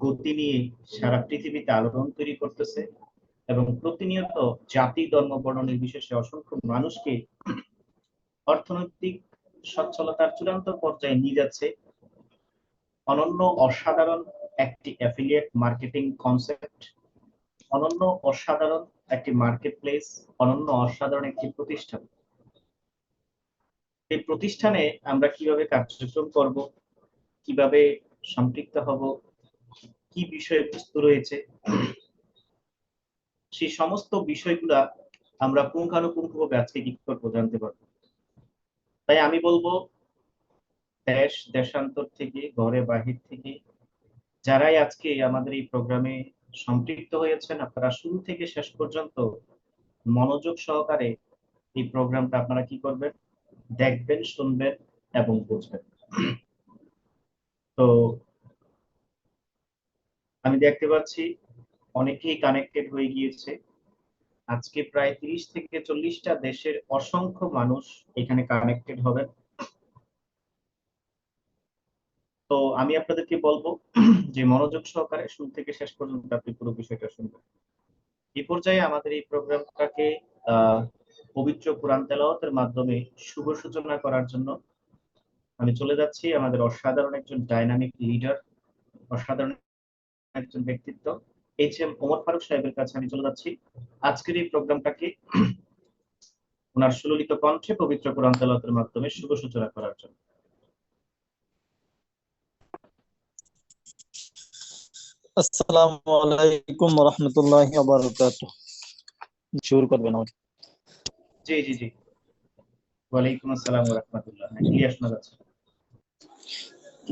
গতি নিয়ে সারা পৃথিবীতে আলোড়ন তৈরি করতেছে এবং প্রতিনিয়ত জাতি ধর্ম বর্ণ নির্বিশেষে অসংখ্য মানুষকে অর্থনৈতিক সচ্ছলতার চূড়ান্ত পর্যায়ে নিয়ে যাচ্ছে অনন্য অসাধারণ একটি অ্যাফিলিয়েট মার্কেটিং কনসেপ্ট, অনন্য অসাধারণ একটি মার্কেট প্লেস, অনন্য অসাধারণ একটি প্রতিষ্ঠান। এই প্রতিষ্ঠানে আমরা কিভাবে কার্যক্রম করব, কিভাবে সম্পৃক্ত হব, কি বিষয়বস্তু রয়েছে, সেই সমস্ত বিষয়গুলা আমরা পুঙ্খানুপুঙ্খভাবে আজকে কি করবো জানতে পারবো। তাই আমি বলবো, দেশ দেশান্তর থেকে, ঘরে বাহির থেকে যারাই আজকে আমাদের এই প্রোগ্রামে সম্পৃক্ত হয়েছেন, আপনারা শুরু থেকে শেষ পর্যন্ত মনোযোগ সহকারে এই প্রোগ্রামটা আপনারা কি করবেন, দেখবেন, শুনবেন এবং বুঝবেন। তো আমি দেখতে পাচ্ছি অনেকেই কানেক্টেড হয়ে গিয়েছে। আজকে প্রায় 30 থেকে 40টা দেশের অসংখ্য মানুষ এখানে কানেক্টেড হবেন। তো আমি আপনাদেরকে বলবো যে মনোযোগ সহকারে শুরু থেকে শেষ পর্যন্ত আপনি পুরো বিষয়টা শুনবেন। এই পর্যায়ে আমাদের এই প্রোগ্রামটাকে আহ পবিত্র কোরআন তেলাওয়াতের মাধ্যমে শুভ সূচনা করার জন্য আমি চলে যাচ্ছি আমাদের অসাধারণ একজন ডাইনামিক লিডার, অসাধারণ একজন ব্যক্তিত্ব HM ওমর ফারুক সাহেবের কাছে আমি চলে যাচ্ছি আজকের এই প্রোগ্রামটাকে ওনার সুললিত কণ্ঠে পবিত্র কোরআন তেলাওয়াতের মাধ্যমে শুভ সূচনা করার জন্য। আসসালামু আলাইকুম ওয়া রাহমাতুল্লাহি ওয়া বারাকাতুহু। শুরু করবেন আমাকে। জি জি জি, ওয়ালাইকুম আসসালাম ওয়া রাহমাতুল্লাহ। ক্লিয়ার শোনা যাচ্ছে?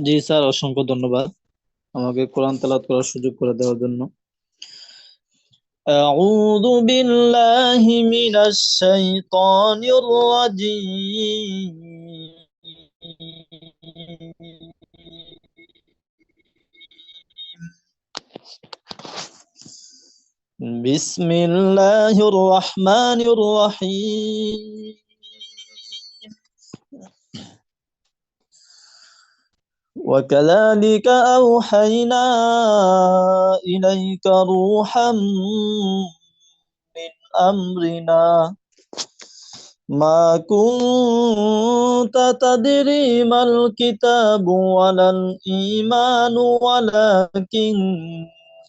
জি স্যার, অসংখ্য ধন্যবাদ আমাকে কোরআন তেলাওয়াত করার সুযোগ করে দেওয়ার জন্য। আউযু বিল্লাহি মিনাশ শাইতানির রাজীম। বিসমিল্লাহির রহমানির রহিম। وكذلك أوحينا إليك روحا من أمرنا ما كنت تدري ما الكتاب ولا الإيمان ولكن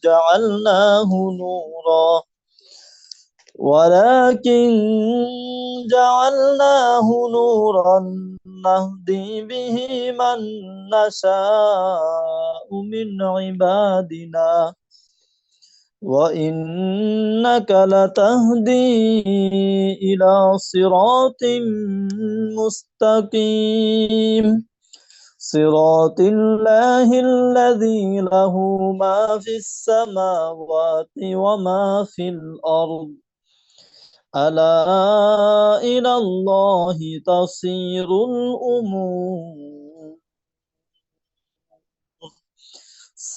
جعلناه نورا نهدي به من نشاء من عبادنا وإنك لتهدي إلى صراط مستقيم صراط الله الذي له ما في السماوات وما في الأرض ألا إلى الله تصير الأمور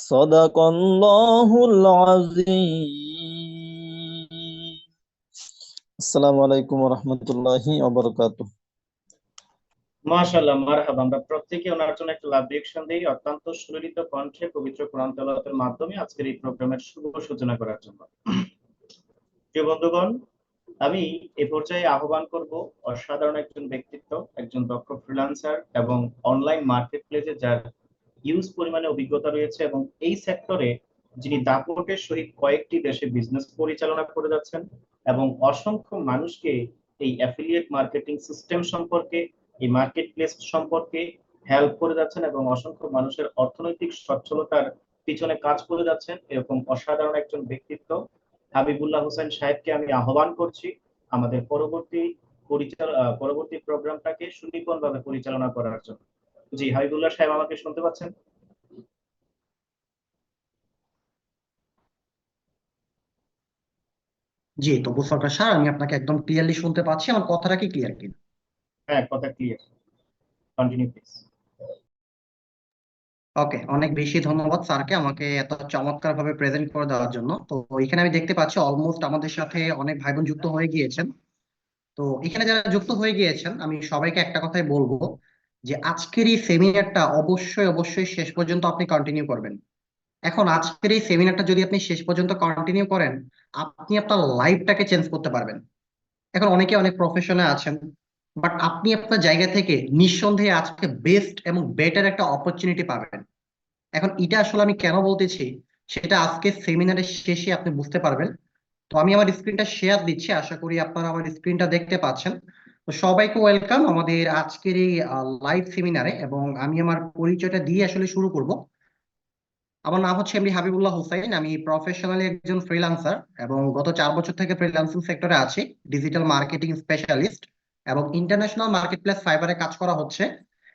صدق الله العظيم السلام عليكم ورحمة الله وبركاته। মাশাআল্লাহ, মারহাবা। আমরা প্রত্যেকে ওনার জন্য একটা লাভ রিঅ্যাকশন দেই অত্যন্ত সুললিত কণ্ঠে পবিত্র কোরআন তেলাওয়াতের মাধ্যমে আজকের এই প্রোগ্রামের শুভ সূচনা করার জন্য। প্রিয় বন্ধুগণ, আমি এ পর্যায়ে আহ্বান করব অসাধারণ একজন ব্যক্তিত্ব, একজন দক্ষ ফ্রিল্যান্সার এবং অনলাইন মার্কেট প্লেসে যার হিউজ পরিমাণে অভিজ্ঞতা রয়েছে এবং এই সেক্টরে যিনি দাপটের সহিত কয়েকটি দেশে বিজনেস পরিচালনা করে যাচ্ছেন এবং অসংখ্য মানুষকে এই অ্যাফিলিয়েট মার্কেটিং সিস্টেম সম্পর্কে, এই মার্কেট প্লেস সম্পর্কে হেল্প করে যাচ্ছেন এবং অসংখ্য মানুষের অর্থনৈতিক সচ্ছলতার পিছনে কাজ করে যাচ্ছেন, এরকম অসাধারণ একজন ব্যক্তিত্ব হাবিবুল্লাহ হোসেন সাহেবকে আমি আহ্বান করছি আমাদের পরবর্তী প্রোগ্রামটাকে সুনিপুণভাবে পরিচালনা করার জন্য। জি হাবিবুল্লাহ সাহেব, আমাকে শুনতে পাচ্ছেন? জি, তবু সরকার স্যার, আমি আপনাকে একদম ক্লিয়ারলি শুনতে পাচ্ছি। আমার কথাটা কি ক্লিয়ার কিনা? হ্যাঁ, কথা ক্লিয়ার। Continue please. ওকে, অনেক বেশি ধন্যবাদ স্যারকে আমাকে এত চমৎকার ভাবে প্রেজেন্ট করে দেওয়ার জন্য। তো এখানে আমি দেখতে পাচ্ছি অলমোস্ট আমাদের সাথে অনেক ভাই বোন যুক্ত হয়ে গিয়েছেন। তো এখানে যারা যুক্ত হয়ে গিয়েছেন, আমি সবাইকে একটা কথাই বলবো যে আজকের এই সেমিনারটা অবশ্যই অবশ্যই শেষ পর্যন্ত আপনি কন্টিনিউ করবেন। এখন আজকের এই সেমিনারটা যদি আপনি শেষ পর্যন্ত কন্টিনিউ করেন, আপনি আপনার লাইফটাকে চেঞ্জ করতে পারবেন। এখন অনেকে অনেক প্রফেশনে আছেন, বাট আপনি আপনার জায়গা থেকে নিঃসন্দেহে আজকে বেস্ট এবং বেটার একটা অপরচুনিটি পাবেন। এখন এটা আসলে আমি কেন বলতেছি সেটা আজকে সেমিনারের শেষে আপনি বুঝতে পারবেন। তো আমি আমার স্ক্রিনটা শেয়ার দিচ্ছি, আশা করি আপনারা আমার স্ক্রিনটা দেখতে পাচ্ছেন। তো সবাইকে ওয়েলকাম আমাদের আজকের এই লাইভ সেমিনারে, এবং আমি আমার পরিচয়টা দিয়ে আসলে শুরু করব। আমার নাম হচ্ছে এমডি হাবিবুল্লাহ হোসাইন, আমি প্রফেশনালি একজন ফ্রিল্যান্সার এবং গত 4 বছর থেকে ফ্রিল্যান্সিং সেক্টরে আছি, ডিজিটাল মার্কেটিং স্পেশালিস্ট, এবং ইন্টারন্যাশনাল মার্কেট প্লেস ফাইবারে কাজ করা হচ্ছে,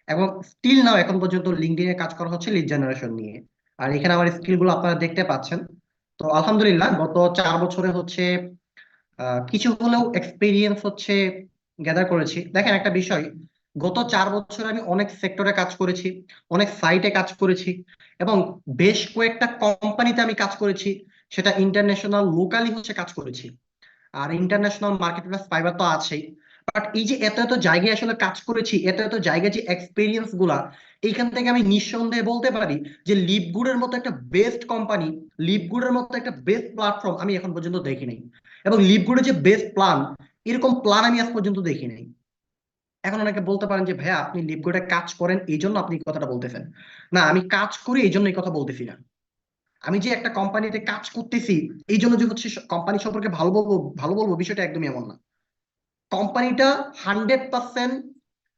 এবং স্টিল নাও এখন পর্যন্ত লিঙ্কডইনে কাজ করা হচ্ছে লিড জেনারেশন নিয়ে। আর এখানে আমার স্কিল গুলো আপনারা দেখতে পাচ্ছেন। তো আলহামদুলিল্লাহ গত 4 বছরে হচ্ছে কিছু হলেও এক্সপিরিয়েন্স হচ্ছে গ্যাদার করেছি। দেখেন একটা বিষয়, গত 4 বছর আমি অনেক সেক্টরে কাজ করেছি, অনেক সাইটে কাজ করেছি, এবং বেশ কয়েকটা কোম্পানিতে আমি কাজ করেছি। সেটা ইন্টারন্যাশনাল লোকালি হচ্ছে কাজ করেছি, আর ইন্টারন্যাশনাল মার্কেট প্লেস ফাইবার তো আছেই। বাট এই যে এত এত জায়গায় আসলে কাজ করেছি, এত এত জায়গায় যে এক্সপিরিয়েন্স গুলা, এইখান থেকে আমি নিঃসন্দেহে বলতে পারি যে লিভগুডের মতো একটা বেস্ট কোম্পানি, লিভগুডের মতো একটা বেস্ট প্ল্যাটফর্ম আমি এখন পর্যন্ত দেখি নাই। এবং লিভগুডের যে বেস্ট প্ল্যান, এরকম প্ল্যান আমি আজ পর্যন্ত দেখি নাই। এখন অনেকে বলতে পারেন যে ভাইয়া আপনি লিভগুডে কাজ করেন এই জন্য আপনি এই কথাটা বলতেছেন। না, আমি কাজ করি এই জন্য এই কথা বলতেছি না। আমি যে একটা কোম্পানিতে কাজ করতেছি এই জন্য যে হচ্ছে কোম্পানি সম্পর্কে ভালো বলবো বিষয়টা একদমই এমন না। কোম্পানিটা 100%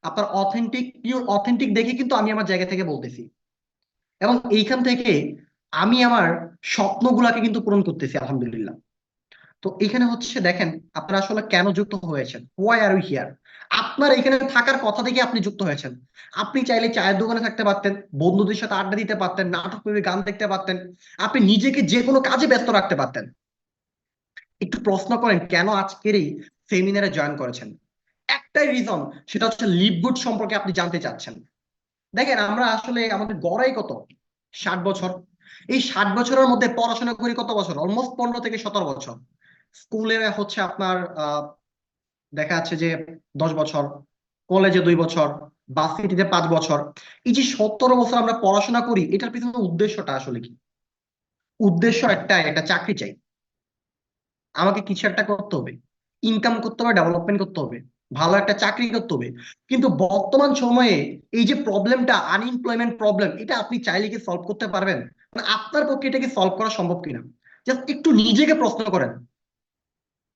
আপনার অথেন্টিক, পিওর অথেন্টিক দেখে কিন্তু আমি আমার জায়গা থেকে বলতেছি, এবং এইখান থেকে আমি আমার স্বপ্নগুলাকে কিন্তু পূরণ করতেছি আলহামদুলিল্লাহ। তো এখানে হচ্ছে দেখেন, আপনারা আসলে কেন যুক্ত হয়েছেন, হোয়াই আর ইউ হিয়ার। আপনার এখানে থাকার কথা থেকে আপনি যুক্ত হয়েছেন। আপনি চাইলে চায়ের দোকানে থাকতে পারতেন, বন্ধুদের সাথে আড্ডা দিতে পারতেন, নাটক করে গান দেখতে পারতেন, আপনি নিজেকে যে কোনো কাজে ব্যস্ত রাখতে পারতেন। একটু প্রশ্ন করেন কেন আজকের এই সেমিনারে জয়েন করেছেন। একটাই রিজন, সেটা হচ্ছে লিভগুড সম্পর্কে আপনি জানতে চাচ্ছেন। দেখেন আমরা আসলে আমাদের গড়াই কত, 60 বছর। এই 60 বছরের মধ্যে পড়াশোনা করি কত বছর, অলমোস্ট 15 থেকে 17 বছর। স্কুলে হচ্ছে আপনার দেখা যাচ্ছে যে 10 বছর, কলেজে 2 বছর, ভার্সিটিতে 5 বছর। এই যে 17 বছর আমরা পড়াশোনা করি, এটার পিছনে উদ্দেশ্যটা আসলে কি? উদ্দেশ্য একটাই, একটা চাকরি চাই, আমাকে কিছু একটা করতে হবে, ইনকাম করতে হবে, ডেভেলপমেন্ট করতে হবে, ভালো একটা চাকরি করতে হবে। কিন্তু বর্তমান সময়ে এই যে প্রবলেমটা, আনএমপ্লয়মেন্ট প্রবলেম, এটা আপনি চাইলে কি সলভ করতে পারবেন? মানে আপনার পক্ষে এটা কি সলভ করা সম্ভব কিনা, জাস্ট একটু নিজেকে প্রশ্ন করেন।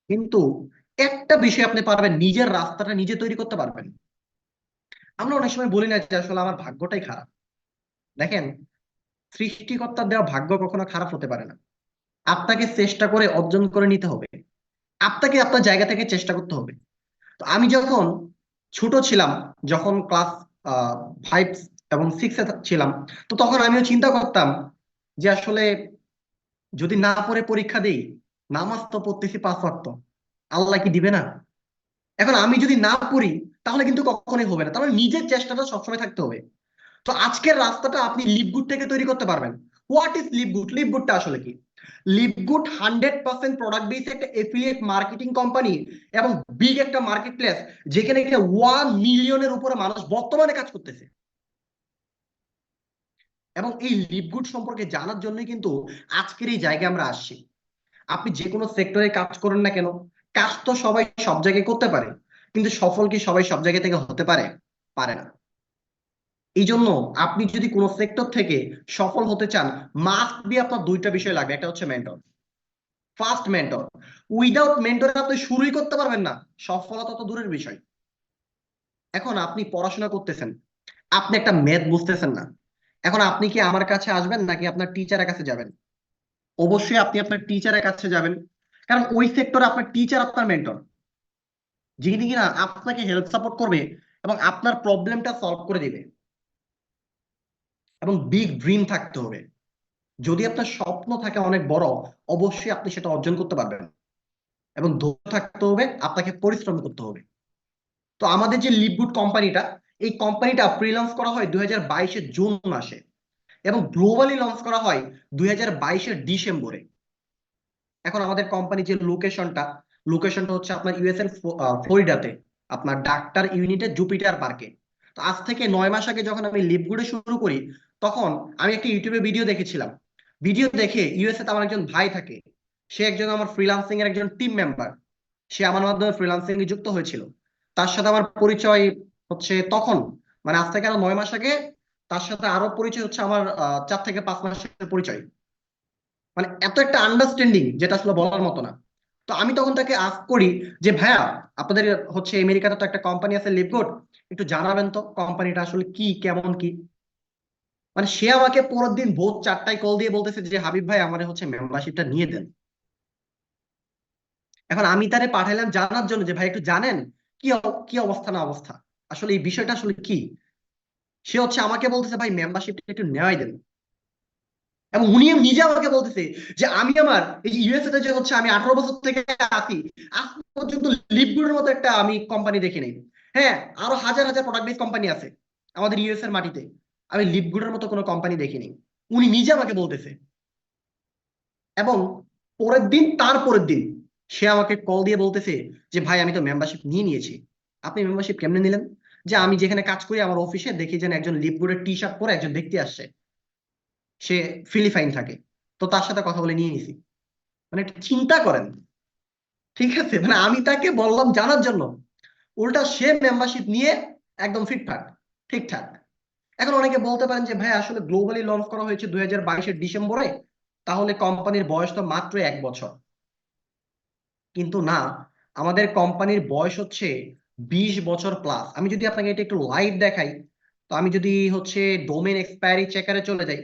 কিন্তু একটা বিষয় আপনি পারবেন, নিজের রাস্তাটা নিজে তৈরি করতে পারবেন। আমরা অনেক সময় বলি না যে আসলে আমার ভাগ্যটাই খারাপ। দেখেন, সৃষ্টিকর্তার দেওয়া ভাগ্য কখনো খারাপ হতে পারে না। আপনাকে চেষ্টা করে অর্জন করে নিতে হবে, আপনাকে আপনার জায়গা থেকে চেষ্টা করতে হবে। তো আমি যখন ছোট ছিলাম, যখন ক্লাস 5 এবং 6-এ ছিলাম, তো তখন আমিও চিন্তা করতাম যে আসলে যদি না পড়ে পরীক্ষা দেই, নামাজ তো পড়তেছি 5 ওয়াক্ত, আল্লাহ কি দিবে না? এখন আমি যদি না পড়ি তাহলে কিন্তু কখনোই হবে না, তাহলে নিজের চেষ্টাটা সবসময় থাকতে হবে। তো আজকের রাস্তাটা আপনি লিভগুড থেকে তৈরি করতে পারবেন। What is LiveGood? লিভগুডটা আসলে কি? লিভগুড 100% প্রোডাক্ট বেস একটা এফিলিয়েট মার্কেটিং কোম্পানি, এবং বিগ একটা মার্কেট প্লেস, যেখানে 1 মিলিয়নের উপরে মানুষ বর্তমানে কাজ করতেছে। এবং এই লিভগুড সম্পর্কে জানার জন্যই কিন্তু আজকের এই জায়গায় আমরা আসছি। আপনি যে কোনো সেক্টরে কাজ করেন না কেন, কাজ তো সবাই সব জায়গায় করতে পারে, কিন্তু সফল কি সবাই সব জায়গা থেকে হতে পারে? পারে না। এই জন্য আপনি যদি কোনো সেক্টর থেকে সফল হতে চান, মাস্ট বি আপনার 2টা বিষয় লাগবে। একটা হচ্ছে mentor, first mentor. Without mentor আপনি শুরুই করতে পারবেন না, সফলতা তো দূরের বিষয়। এখন আপনি পড়াশোনা করতেছেন, আপনি একটা ম্যাথ বুঝতেছেন না, এখন আপনি কি আমার কাছে আসবেন নাকি আপনার টিচারের কাছে যাবেন? অবশ্যই আপনি আপনার টিচারের কাছে যাবেন, কারণ ওই সেক্টরে আপনার টিচার আপনার মেন্টর, যিনি কিনা আপনাকে হেল্প সাপোর্ট করবে এবং আপনার প্রবলেমটা সলভ করে দিবে। এবং বিগ ড্রিম থাকতে হবে। যদি আপনার স্বপ্ন থাকে অনেক বড়, অবশ্যই আপনি সেটা অর্জন করতে পারবেন। এবং ধৈর্য থাকতে হবে, আপনাকে পরিশ্রম করতে হবে। তো আমাদের যে লিভগুড কোম্পানিটা, এই কোম্পানিটা ফ্রিল্যান্স করা হয় 2022-এর জুন মাসে, এবং গ্লোবালি লঞ্চ করা হয় 2022-এর ডিসেম্বরে। এখন আমাদের কোম্পানি যে লোকেশনটা হচ্ছে আপনার ইউএস এর ফ্লোরিডাতে, আপনার ডাক্তার ইউনিটে জুপিটার পার্কে। তো আজ থেকে 9 মাস আগে যখন আমি লিভগুডে শুরু করি, তখন আমি একটা ইউটিউবে ভিডিও দেখেছিলাম, ভিডিও দেখে ইউএসএ তে আমার একজন ভাই থাকে, সে একজন আমার ফ্রিল্যান্সিং এর একজন টিম মেম্বার, সে আমার মাধ্যমে ফ্রিল্যান্সিং এ যুক্ত হয়েছিল। তার সাথে আমার পরিচয় হচ্ছে তখন, মানে আজ থেকে আরো 9 মাস আগে। তার সাথে আরো পরিচয় হচ্ছে আমার 4 থেকে 5 মাসের পরিচয়। মানে এত একটা আন্ডারস্ট্যান্ডিং যেটা আসলে বলার মতো না। তো আমি তখন তাকে আস্ক করি যে ভাইয়া, আপনাদের হচ্ছে আমেরিকাতে তো একটা কোম্পানি আছে লিভগুড, একটু জানাবেন তো কোম্পানিটা আসলে কি, কেমন কি। মানে সে আমাকে পরের দিন ভোর 4টায় কল দিয়ে বলতেছে যে হাবিব ভাই আমার হচ্ছে মেম্বারশিপটা নিয়ে দেন। এখন আমি তারে পাঠাইলাম জানার জন্য যে ভাই একটু জানেন কি অবস্থা না অবস্থা, আসলে এই বিষয়টা আসলে কি। সে হচ্ছে আমাকে বলতেছে ভাই মেম্বারশিপটা একটু নেওয়াই দেন। এবং উনি নিজে আমাকে বলতেছে যে আমি আমার এই ইউএসএ তে যে হচ্ছে আমি 18 বছর থেকে আছি, আজ পর্যন্ত লিভগুডের মতো একটা আমি কোম্পানি দেখি নাই। হ্যাঁ, আরো হাজার হাজার প্রোডাক্ট বেস কোম্পানি আছে আমাদের ইউএস এর মাটিতে, আমি লিভগুডের মতো কোনো কোম্পানি দেখিনি। উনি নিজে আমাকে বলতেছে। এবং তার পরের দিন সে আমাকে কল দিয়ে বলতেছে যে ভাই আমি তো মেম্বারশিপ নিয়ে নিয়েছি। আপনি মেম্বারশিপ কেমনে নিলেন? যে আমি যেখানে কাজ করি আমার অফিসে দেখি যে একজন লিভগুডের টি শার্ট পরে একজন ব্যক্তি আসছে, সে ফিলিপাইন থাকে, তো তার সাথে কথা বলে নিয়ে নিছি। মানে একটু চিন্তা করেন, ঠিক আছে? মানে আমি তাকে বললাম জানার জন্য, উল্টা সে মেম্বারশিপ নিয়ে একদম ফিটফাট ঠিকঠাক। এখন অনেকে বলতে পারেন যে ভাই আসলে গ্লোবালি লঞ্চ করা হয়েছে 2022-এর ডিসেম্বরে, তাহলে কোম্পানির বয়স তো মাত্র 1 বছর। কিন্তু না, আমাদের কোম্পানির বয়স হচ্ছে 20 বছর প্লাস। আমি যদি আপনাকে এটা একটু লাইভ দেখাই, তো আমি যদি হচ্ছে ডোমেন এক্সপায়ারি চেকারে চলে যাই,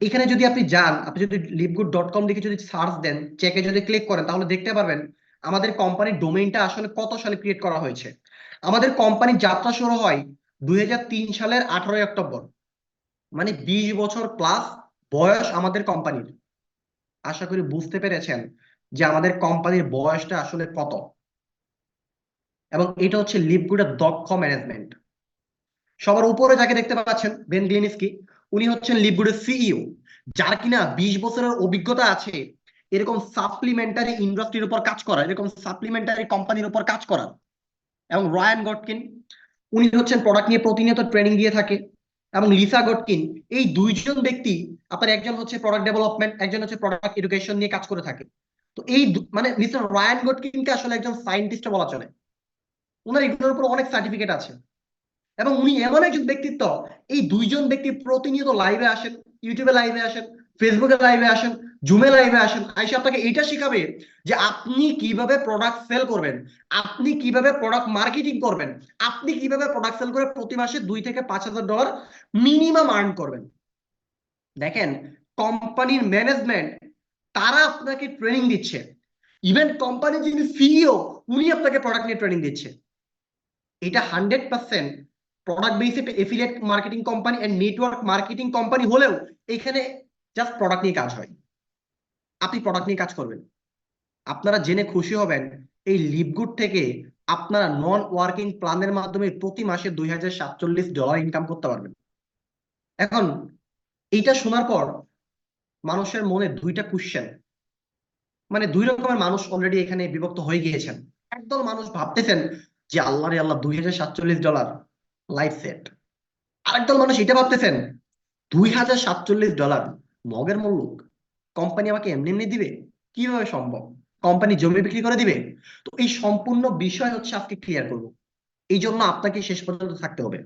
এখানে যদি আপনি যান, আপনি যদি লিভগুড.com লিখে যদি সার্চ দেন, চেকে যদি ক্লিক করেন, তাহলে দেখতে পারবেন আমাদের কোম্পানির ডোমেইনটা আসলে কত সালে ক্রিয়েট করা হয়েছে। আমাদের কোম্পানির যাত্রা শুরু হয় 2003 সালের 18 অক্টোবর। মানে 20 বছর প্লাস বয়স আমাদের কোম্পানির। আশা করি বুঝতে পেরেছেন যে আমাদের কোম্পানির বয়সটা আসলে কত। এবং এটা হচ্ছে লিভগুডের দক্ষ ম্যানেজমেন্ট। সবার উপরে যাকে দেখতে পাচ্ছেন বেন গ্লিনস্কি, উনি হচ্ছেন লিভগুডের সিইও, যার কিনা 20 বছরের অভিজ্ঞতা আছে এরকম সাপ্লিমেন্টারি ইন্ডাস্ট্রির উপর কাজ করা, এরকম সাপ্লিমেন্টারি কোম্পানির উপর কাজ করা। এবং রায়ান গটকিন, উনি হচ্ছেন প্রোডাক্ট নিয়ে প্রতিনিয়ত ট্রেনিং দিয়ে থাকে। এবং লিসা গটকিন, এই দুইজন ব্যক্তি, আপনার একজন হচ্ছে প্রোডাক্ট ডেভেলপমেন্ট, একজন হচ্ছে প্রোডাক্ট এডুকেশন নিয়ে কাজ করে থাকে। তো এই মানে মিস্টার রায়ান গটকিনকে আসলে একজন সায়েন্টিস্ট বলা চলে। ওনার এগুলোর উপর অনেক সার্টিফিকেট আছে। এবং উনি এমন একজন ব্যক্তিত্ব, এই দুইজন ব্যক্তি প্রতিনিয়ত লাইভে আসেন, ইউটিউবে লাইভে আসেন, ফেসবুকে লাইভে আসেন, জুমে লাইভে আসেন, আইসা আপনাকে এটা শিখাবে যে আপনি কিভাবে প্রোডাক্ট সেল করবেন, আপনি কিভাবে প্রোডাক্ট মার্কেটিং করবেন, আপনি কিভাবে প্রোডাক্ট সেল করে প্রতি মাসে $2,000 থেকে $5,000 মিনিমাম আর্ন করবেন। দেখেন, কোম্পানির ম্যানেজমেন্ট তারা আপনাকে ট্রেনিং দিচ্ছে। ইভেন কোম্পানির যিনি সিইও, উনি আপনাকে প্রোডাক্ট নিয়ে ট্রেনিং দিচ্ছে। এটা 100% product based affiliate marketing company and network marketing company হলেও এখানে জাস্ট প্রোডাক্ট নিয়ে কাজ হয়। আপনি প্রোডাক্ট নিয়ে কাজ করবেন। আপনারা জেনে খুশি হবেন এই লিভগুড থেকে আপনারা নন ওয়ার্কিং প্ল্যানের মাধ্যমে প্রতি মাসে $2,047 ইনকাম করতে পারবেন। এখন এইটা শোনার পর মানুষের মনে দুইটা কোশ্চেন, মানে দুই রকমের মানুষ অলরেডি এখানে বিভক্ত হয়ে গিয়েছেন। একদল মানুষ ভাবতেছেন যে আল্লাহ রে আল্লাহ, $2,047 লাইফ সেট। আরেকদল মানুষ এটা ভাবতেছেন $2,047 মগের মূল্য, কোম্পানি আমাকে এমনি এমনি দিবে, কিভাবে সম্ভব? কোম্পানি জমি বিক্রি করে দিবে? তো এই সম্পূর্ণ বিষয় হচ্ছে আজকে ক্লিয়ার করব। এই জন্য আপনাকে শেষ পর্যন্ত থাকতে হবে।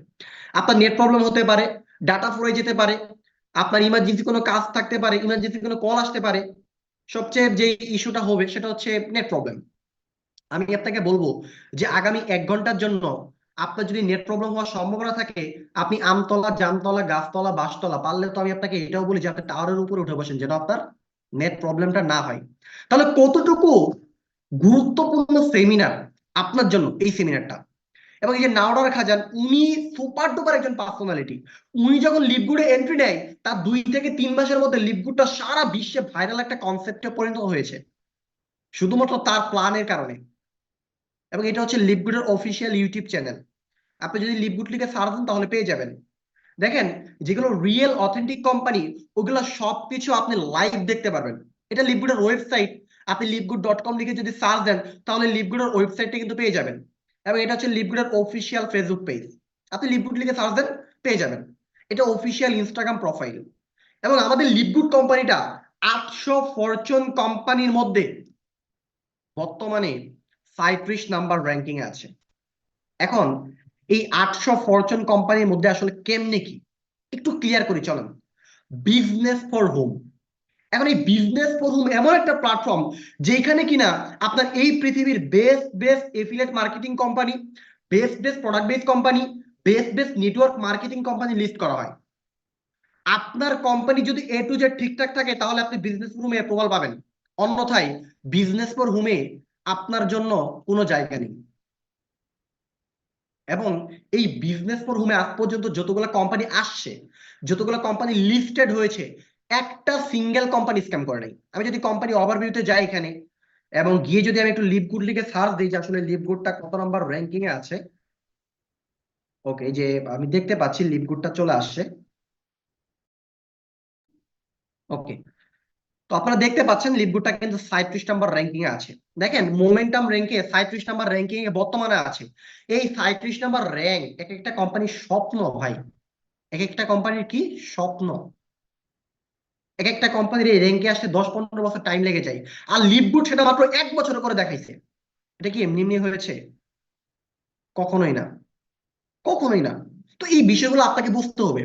আপনার নেট প্রবলেম হতে পারে, ডাটা ফুরিয়ে যেতে পারে, আপনার ইমার্জেন্সি কোনো কাজ থাকতে পারে, ইমার্জেন্সি কোনো কল আসতে পারে। সবচেয়ে যে ইস্যুটা হবে সেটা হচ্ছে নেট প্রবলেম। আমি আপনাকে বলবো যে আগামী 1 ঘন্টার জন্য আপনার যদি নেট প্রবলেম হওয়ার সম্ভাবনা থাকে, আপনি আমতলা, জামতলা, গাছতলা, বাঁশতলা, পারলে তো আমি আপনাকে এটাও বলি যে আপনি টাওয়ারের উপরে উঠে বসেন যেন আপনার নেট প্রবলেমটা না হয়। তাহলে কতটুকু গুরুত্বপূর্ণ সেমিনার আপনার জন্য এই সেমিনারটা। এবং এই যে নাওডার খাজান, উনি সুপার ডুপার একজন পার্সোনালিটি। উনি যখন লিভগুডে এন্ট্রি নেয়, তার 2 থেকে 3 মাসের মধ্যে লিভগুডটা সারা বিশ্বে ভাইরাল একটা কনসেপ্টে পরিণত হয়েছে, শুধুমাত্র তার প্ল্যানের কারণে। এবং এটা হচ্ছে লিভগুডের অফিসিয়াল ইউটিউব চ্যানেল। আপনি যদি লিভগুড লিখে সার্চ দেন তাহলে পেয়ে যাবেন। দেখেন, যেগুলো রিয়েল অথেন্টিক কোম্পানি, ওগুলো সবকিছু আপনি লাইভ দেখতে পারবেন। এটা লিভগুডের ওয়েবসাইট। আপনি লিভগুড.com লিখে যদি সার্চ দেন তাহলে লিভগুডের ওয়েবসাইটটা কিন্তু পেয়ে যাবেন। এবং এটা হচ্ছে লিভগুডের অফিসিয়াল ফেসবুক পেজ। আপনি লিভগুড লিখে সার্চ দেন, পেয়ে যাবেন। এটা অফিসিয়াল ইনস্টাগ্রাম প্রোফাইল। এবং আমাদের লিভগুড কোম্পানিটা 800 ফরচুন কোম্পানির মধ্যে বর্তমানে 35 নাম্বার র্যাঙ্কিং এ আছে। এখন এই 800 ফরচুন কোম্পানির মধ্যে আসলে কেমনে কি একটু ক্লিয়ার করি চলেন। Business for home. এখন এই বিজনেস ফর হোম এমন একটা প্ল্যাটফর্ম যেখানে কিনা আপনার এই পৃথিবীর best best affiliate marketing company, best best product based company, best best network marketing company list করা হয়। আপনার কোম্পানি যদি এ টু জেড ঠিকঠাক থাকে তাহলে আপনি বিজনেস ফর হোমে অ্যাপ্রুভাল পাবেন, অন্যথায় বিজনেস ফর হোমে আপনার জন্য কোনো জায়গা নেই। এবং এই বিজনেস ফর হোমে আজ পর্যন্ত যতগুলো কোম্পানি আসছে, যতগুলো কোম্পানি লিস্টেড হয়েছে, একটা সিঙ্গেল কোম্পানি স্ক্যাম করে নাই। আমি যদি কোম্পানি ওভারভিউতে যাই এখানে এবং গিয়ে যদি আমি একটু লিভগুড লিখে সার্চ দিই যে আসলে লিভগুডটা কত নাম্বার র্যাঙ্কিং এ আছে, ওকে, যে আমি দেখতে পাচ্ছি লিভগুডটা চলে আসছে। ওকে, তো আপনারা দেখতে পাচ্ছেন লিভগুডটা কিন্তু 37 নাম্বার র্যাঙ্কিং এ আছে। দেখেন মোমেন্টাম র্যাঙ্কে 37 নাম্বার র্যাঙ্কিং এ বর্তমানে আছে। এই 37 নাম্বার র্যাঙ্ক এক একটা কোম্পানির স্বপ্ন ভাই, এক একটা কোম্পানির কি স্বপ্ন। এক একটা কোম্পানির এই র্যাঙ্কে আসতে 10-15 বছর টাইম লেগে যায়, আর লিভগুড সেটা মাত্র 1 বছর করে দেখাইছে। এটা কি এমনি এমনি হয়েছে? কখনোই না, কখনোই না। তো এই বিষয়গুলো আপনাকে বুঝতে হবে।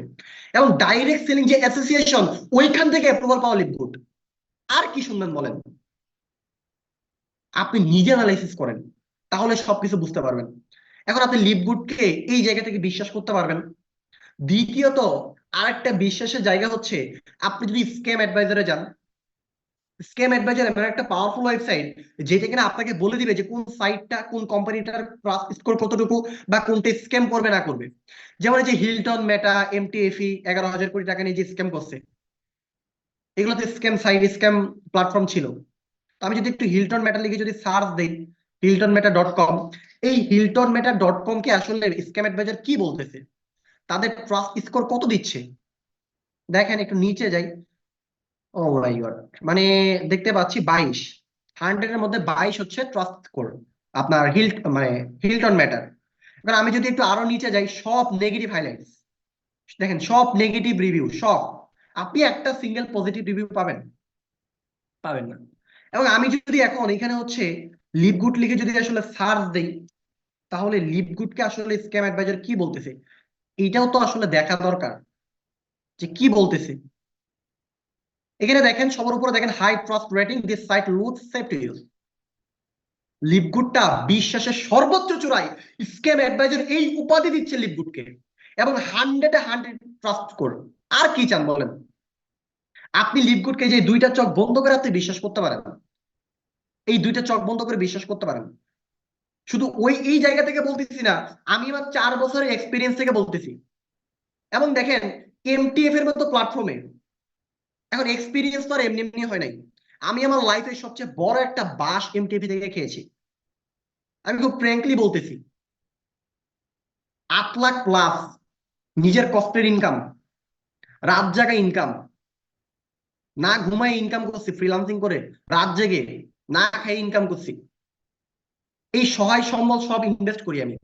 এবং ডাইরেক্ট সেলিং যে অ্যাসোসিয়েশন, ওইখান থেকে অ্যাপ্রুভাল পাওয়া লিভগুড। আর কি শুনবেন বলেন? আপনি নিজে অ্যানালাইসিস করেন, তাহলে সবকিছু বুঝতে পারবেন। এখন আপনি লিভগুডকে এই জায়গা থেকে বিশ্বাস করতে পারবেন। দ্বিতীয়ত আরেকটা বিশ্বাসের জায়গা হচ্ছে, আপনি যদি স্ক্যাম অ্যাডভাইজারে যান, স্ক্যাম অ্যাডভাইজার এমন একটা পাওয়ারফুল ওয়েবসাইট যেটা কিনা আপনাকে বলে দিবে যে কোন সাইটটা কোন কোম্পানিটার স্কোর কতটুকু বা কোনটা স্ক্যাম করবে না করবে। যেমন এই যে হিলটন, মেটা, এমটিএফই 11,000 কোটি টাকা নিয়ে যে স্ক্যাম করছে, এগুলো তো স্ক্যাম সাইট, স্ক্যাম প্ল্যাটফর্ম ছিল। তো আমি যদি একটু হিলটন মেটা লিখে যদি সার্চ দিই, hiltonmeta.com, এই hiltonmeta.com কে আসলে স্ক্যাম অ্যাডভাইজার কি বলতেছে, তাদের ট্রাস্ট স্কোর কত দিচ্ছে দেখেন, একটু নিচে যাই। ও মাই গড, মানে দেখতে পাচ্ছি 22, 100 এর মধ্যে 22 হচ্ছে ট্রাস্ট স্কোর আপনার মানে হিলটন ম্যাটার। এবার আমি যদি একটু আরো নিচে যাই, সব নেগেটিভ হাইলাইটস, দেখেন সব নেগেটিভ রিভিউ, সব। আপনি একটা সিঙ্গেল পজিটিভ রিভিউ পাবেন? পাবেন না। এবং আমি যদি এখন এখানে হচ্ছে লিভগুড লিখে যদি আসলে সার্চ দেই, তাহলে লিভগুডকে আসলে স্ক্যাম অ্যাডভাইজার কি বলতেছে এটাও তো আসলে দেখা দরকার যে কি বলতেছে। এখানে দেখেন সবার উপরে দেখেন high trust rating, this site looks safe to use. লিভগুডটা বিশ্বাসের সর্বোচ্চ চূড়ায়, স্ক্যাম অ্যাডভাইজার এই উপাধি দিচ্ছে লিভগুডকে, এবং 100-এ 100 ট্রাস্ট স্কোর। আর কি চান বলেন? আপনি লিভগুডকে যে দুইটা চোখ বন্ধ করে আপনি বিশ্বাস করতে পারেন, এই দুইটা চোখ বন্ধ করে বিশ্বাস করতে পারেন। শুধু এই জায়গা থেকে বলতেছি না, আমি আমার 4 বছরের এক্সপিরিয়েন্স থেকে বলতেছি। এবং দেখেন এমটিএফ এর মতো প্ল্যাটফর্মে, এখন এক্সপিরিয়েন্স তো আর এমনি এমনি হয় নাই। আমি আমার লাইফের সবচেয়ে বড় একটা বাস এমটিএফ থেকে খেয়েছি। আমি খুব ফ্র্যাঙ্কলি বলতেছি, 8 লাখ প্লাস নিজের কষ্টের ইনকাম, রাত জাগা ইনকাম, না ঘুমায় ইনকাম করছি ফ্রিল্যান্সিং করে, রাত জেগে না খাই ইনকাম করছি। এই সহায় সম্বল সব ইনভেস্ট করি আমি।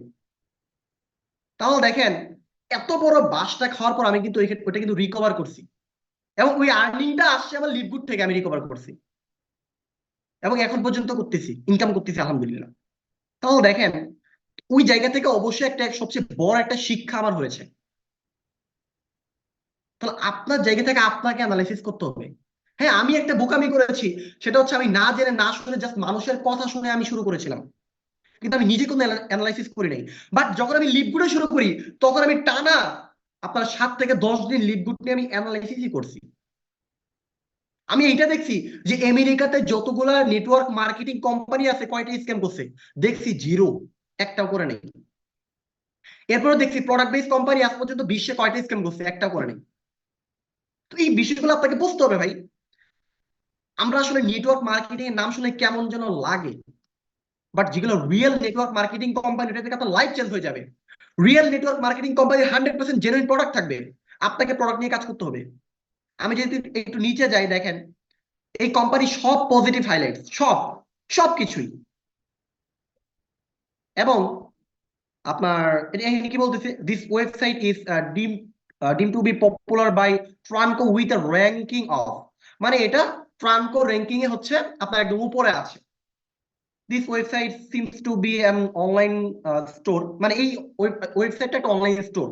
তাহলে দেখেন এত বড় বাসটা খাওয়ার পর আমি কিন্তু ওইটা কিন্তু রিকভার করছি, এবং ওই আর্নিংটা আসছে আমার লিভগুড থেকে, আমি রিকভার করছি এবং এখন পর্যন্ত করতেছি, ইনকাম করতেছি আলহামদুলিল্লাহ। তাহলে দেখেন ওই জায়গা থেকে অবশ্যই একটা সবচেয়ে বড় একটা শিক্ষা আমার হয়েছে। তাহলে আপনার জায়গা থেকে আপনাকে অ্যানালাইসিস করতে হবে। হ্যাঁ, আমি একটা বোকামি করেছি, সেটা হচ্ছে আমি না জেনে না শুনে জাস্ট মানুষের কথা শুনে আমি শুরু করেছিলাম, কিন্তু আমি নিজে কোনো অ্যানালাইসিস করি নাই। বাট যখন আমি লিভগুডে শুরু করি, তখন আমি টানা আপনার 7 থেকে 10 দিন লিভগুড নিয়ে আমি অ্যানালাইসিসই করছি। আমি এইটা দেখছি যে আমেরিকাতে যতগুলা নেটওয়ার্ক মার্কেটিং কোম্পানি আছে কয়টা স্ক্যাম করছে, দেখছি জিরো, একটাও করে নেই। এরপরে দেখছি প্রোডাক্ট বেস কোম্পানি আজ পর্যন্ত বিশ্বে কয়টা স্ক্যাম করছে, একটাও করে নেই। তো এই বিষয়গুলো আপনাকে বুঝতে হবে ভাই। আমরা আসলে নেটওয়ার্ক মার্কেটিং এর নাম শুনে কেমন যেন লাগে, বাট যেগুলো রিয়েল নেটওয়ার্ক মার্কেটিং কোম্পানি, এটা থেকে আপনার লাইফ চেঞ্জ হয়ে যাবে। Real network marketing company 100% genuine product থাকবে, আপনাকে প্রোডাক্ট নিয়ে কাজ করতে হবে। আমি যদি একটু নিচে যাই, দেখেন এই কোম্পানি সব পজিটিভ হাইলাইটস, সব সবকিছুই। এবং আপনার এখানে কি বলতেছে, this website is deemed to be popular by Tranco with a ranking of, মানে এটা ট্রানকো র্যাঙ্কিং এ হচ্ছে আপনার একদম উপরে আছে। This website seems to be an online store, মানে এই ওয়েবসাইটটা একটা অনলাইন স্টোর,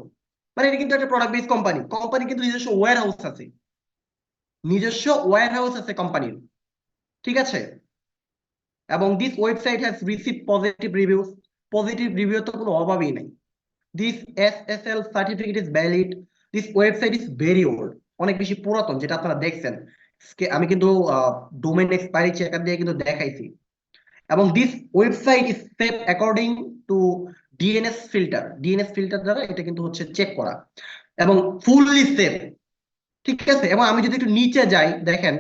মানে এটা কিন্তু একটা প্রোডাক্ট বেস কোম্পানি। কোম্পানি কিন্তু নিজস্ব ওয়্যার হাউস আছে, নিজস্ব ওয়্যার হাউস আছে কোম্পানির, ঠিক আছে। এবং this website has receive positive reviews, positive review তো কোনো অভাবই নাই। This SSL certificate is valid, this website is very old, অনেক বেশি পুরাতন, যেটা আপনারা দেখছেন। আমি কিন্তু ডোমেইন এক্সপায়ারি চেকার দিয়ে কিন্তু দেখাইছি। এবং this website is save according to DNS filter দ্বারা এটা কিন্তু হচ্ছে চেক করা, এবং ফুললি সেভ, ঠিক আছে। এবং আমি যদি একটু নিচে যাই, দেখেন,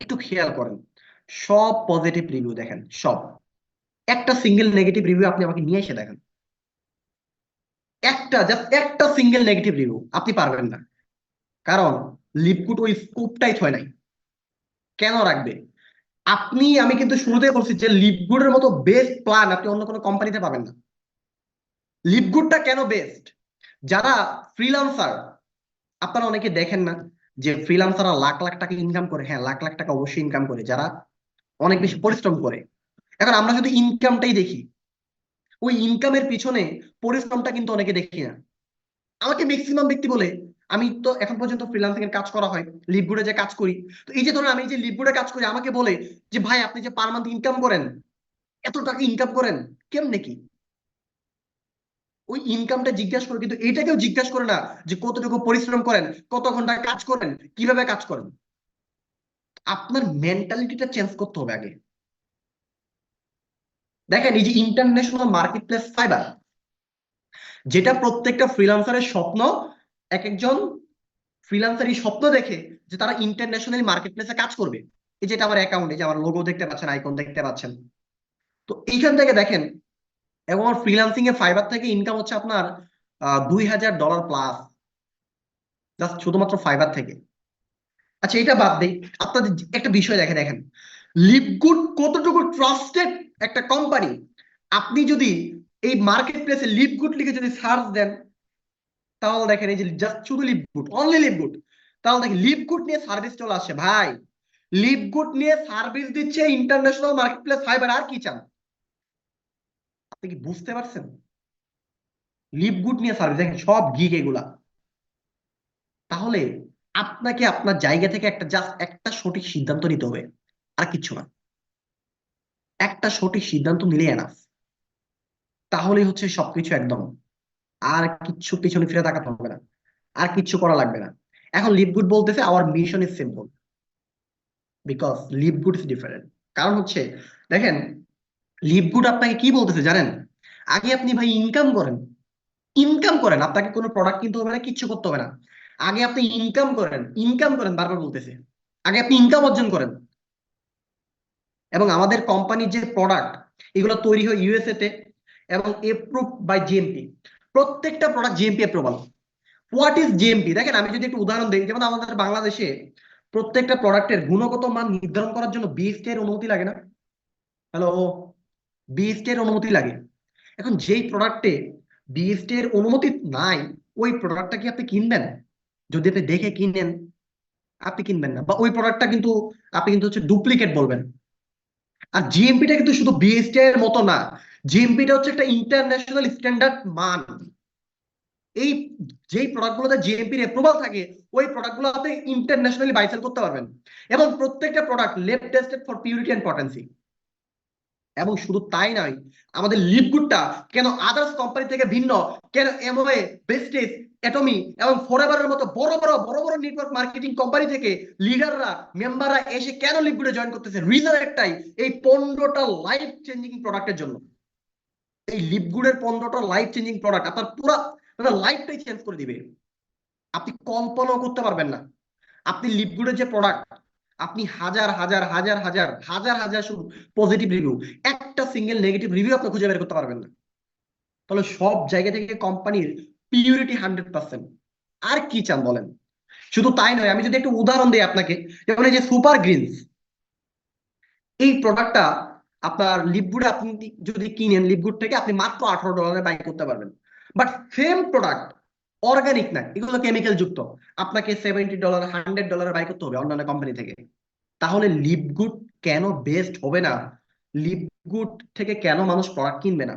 একটু খেয়াল করেন, সব পজিটিভ রিভিউ দেখেন, সব। একটা সিঙ্গেল নেগেটিভ রিভিউ আপনি আমাকে নিয়ে এসে দেখেন, জাস্ট একটা সিঙ্গেল নেগেটিভ রিভিউ আপনি পারবেন না, কারণ লিপগুড ওই স্কোপটাই থয় নাই। কেন রাখবে? আমি কিন্তু শুরুতেই বলছি যে লিপগুডের মতো বেস্ট প্ল্যান আপনি অন্য কোনো কোম্পানিতে পাবেন না। লিপগুডটা কেন বেস্ট? যারা ফ্রিল্যান্সার, আপনারা অনেকে দেখেন না যে ফ্রিল্যান্সাররা লাখ লাখ টাকা ইনকাম করে? হ্যাঁ, লাখ লাখ টাকা অবশ্যই ইনকাম করে, যারা অনেক বেশি পরিশ্রম করে। এখন আমরা যদি ইনকামটাই দেখি, ওই ইনকামের পিছনে পরিশ্রমটা কিন্তু অনেকে দেখি না। আমাকে ম্যাক্সিমাম ব্যক্তি বলে, আমি তো এখন পর্যন্ত ফ্রিল্যান্সিং এর কাজ করা হয়, লিপগুডে যে কাজ করি, তো এই যে ধরুন আমি যে লিপগুডে কাজ করি, আমাকে বলে যে ভাই আপনি যে পার মান্থ ইনকাম করেন, এত টাকা ইনকাম করেন কেমনে কি? ওই ইনকামটা জিজ্ঞাসা করে, কিন্তু এটাকেও জিজ্ঞাসা করে না যে কতটুকু পরিশ্রম করেন, কত ঘন্টা কাজ করেন, কিভাবে কাজ করেন। আপনার মেন্টালিটিটা চেঞ্জ করতে হবে আগে। দেখেন, এই যে ইন্টারন্যাশনাল মার্কেট প্লেস ফাইবার, যেটা প্রত্যেকটা ফ্রিল্যান্সারের স্বপ্ন, এক একজন ফ্রিল্যান্সার এই স্বপ্ন দেখে যে তারা ইন্টারন্যাশনাল মার্কেট প্লেসে কাজ করবে। এই যেটা আমার অ্যাকাউন্টে যে আমার লোগো দেখতে পাচ্ছেন, আইকন দেখতে পাচ্ছেন, তো এইখান থেকে দেখেন, এবং আমার ফ্রিল্যান্সিং এ ফাইবার থেকে ইনকাম হচ্ছে আপনার $2000 প্লাস, জাস্ট শুধুমাত্র ফাইবার থেকে। আচ্ছা, এটা বাদ দেই, আপনাদের একটা বিষয় দেখে দেখেন, লিপগুড কতটুকু ট্রাস্টেড একটা কোম্পানি। আপনি যদি এই মার্কেট প্লেসে লিপগুড লিখে যদি সার্চ দেন, তাহলে দেখেন এই যে জাস্ট শুধু লিপগুড, অনলি লিপগুড, তাহলে দেখেন লিপগুড নিয়ে সার্ভিস চলে আসছে। ভাই, লিপগুড নিয়ে সার্ভিস দিচ্ছে ইন্টারন্যাশনাল মার্কেট প্লেস ফাইবার, আর কি চান? আপনি কি বুঝতে পারছেন? লিপগুড নিয়ে সার্ভিস, দেখেন সব গিগ এগুলা। তাহলে আপনাকে আপনার জায়গা থেকে জাস্ট একটা সঠিক সিদ্ধান্ত নিতে হবে, আর কিচ্ছু না। একটা সঠিক সিদ্ধান্ত নিলে এনাফ, তাহলেই হচ্ছে সবকিছু একদম, আর কিচ্ছু পিছনে ফিরে তাকাতে হবে না, আর কিচ্ছু করা লাগবে না। এখন লিপগুড বলতেছে our mission is simple, because LiveGood is different. কারণ হচ্ছে, দেখেন, লিপগুড আপনাকে কি বলতেছে জানেন? আগে আপনি ভাই ইনকাম করেন, আপনাকে কোনো প্রোডাক্ট কিনতে হবে না, কিচ্ছু করতে হবে না। আগে আপনি ইনকাম করেন, বারবার বলতেছে, আগে আপনি ইনকাম অর্জন করেন। এবং আমাদের কোম্পানির যে প্রোডাক্ট, এগুলো তৈরি হয় USA তে, এবং এপ্রুভ বাই GMP। প্রত্যেকটা product GMP approval. What is GMP? দেখেন, আমি যদি একটু উদাহরণ দিই, যেমন আমাদের বাংলাদেশে প্রত্যেকটা প্রোডাক্টের গুণগত মান নির্ধারণ করার জন্য BST এর অনুমতি লাগে না? হ্যালো, BST এর অনুমতি লাগে। এখন যেই প্রোডাক্টে BST এর অনুমতি নাই, ওই প্রোডাক্টটা কি আপনি কিনবেন? যদি আপনি দেখে কিনেন, আপনি কিনবেন না, বা ওই প্রোডাক্টটা কিন্তু আপনি কিন্তু হচ্ছে ডুপ্লিকেট বলবেন। আর জিএমপিটা কিন্তু শুধু BST এর মতো না, জিএমপিটা হচ্ছে একটা ইন্টারন্যাশনাল স্ট্যান্ডার্ড মান। এই যেই প্রোডাক্টগুলোতে জিএমপির অ্যাপ্রুভাল থাকে, ওই প্রোডাক্টগুলো আপনি ইন্টারন্যাশনালি বাই সেল করতে পারবেন। এবং প্রত্যেকটা product lab tested for purity and potency. এবং শুধু তাই নয়, আমাদের লিপগুডটা কেন আদার্স কোম্পানি থেকে ভিন্ন, কেন এমওএ, প্রেস্টিজ, অ্যাটমি এবং ফরএভারের মতো বড় বড় নেটওয়ার্ক মার্কেটিং কোম্পানি থেকে লিডাররা, মেম্বাররা এসে কেন লিপগুডে জয়েন করতেছে? রিজন একটাই, এই 15টা লাইফ চেঞ্জিং প্রোডাক্টের জন্য। এই লিপগুডের 15টা লাইফ চেঞ্জিং প্রোডাক্ট আপনার পুরো লাইফটাই চেঞ্জ করে দিবে, আপনি কল্পনাও করতে পারবেন না। আপনি লিপগুডের যে প্রোডাক্ট, আপনি হাজার হাজার হাজার হাজার হাজার হাজার শুধু পজিটিভ রিভিউ, একটা সিঙ্গেল নেগেটিভ রিভিউ আপনি খুঁজে বের করতে পারবেন না। তাহলে সব জায়গা থেকে কোম্পানির পিউরিটি 100%। আর কি চান বলেন? শুধু তাই নয়, আমি যদি একটু উদাহরণ দিই আপনাকে, যেমন এই যে সুপার গ্রিনস, এই প্রোডাক্টটা আপনার লিপগুডে আপনি যদি কিনেন, লিপগুড থেকে আপনি মাত্র $18 বাই করতে পারবেন। বাট সেম প্রোডাক্ট অর্গানিক না, এগুলো কেমিক্যাল যুক্ত। আপনাকে $70 $100 বাই করতে হবে অন্যান্য কোম্পানি থেকে। তাহলে লিপগুড কেন বেস্ট হবে না? লিপগুড থেকে কেন মানুষ প্রোডাক্ট কিনবে না?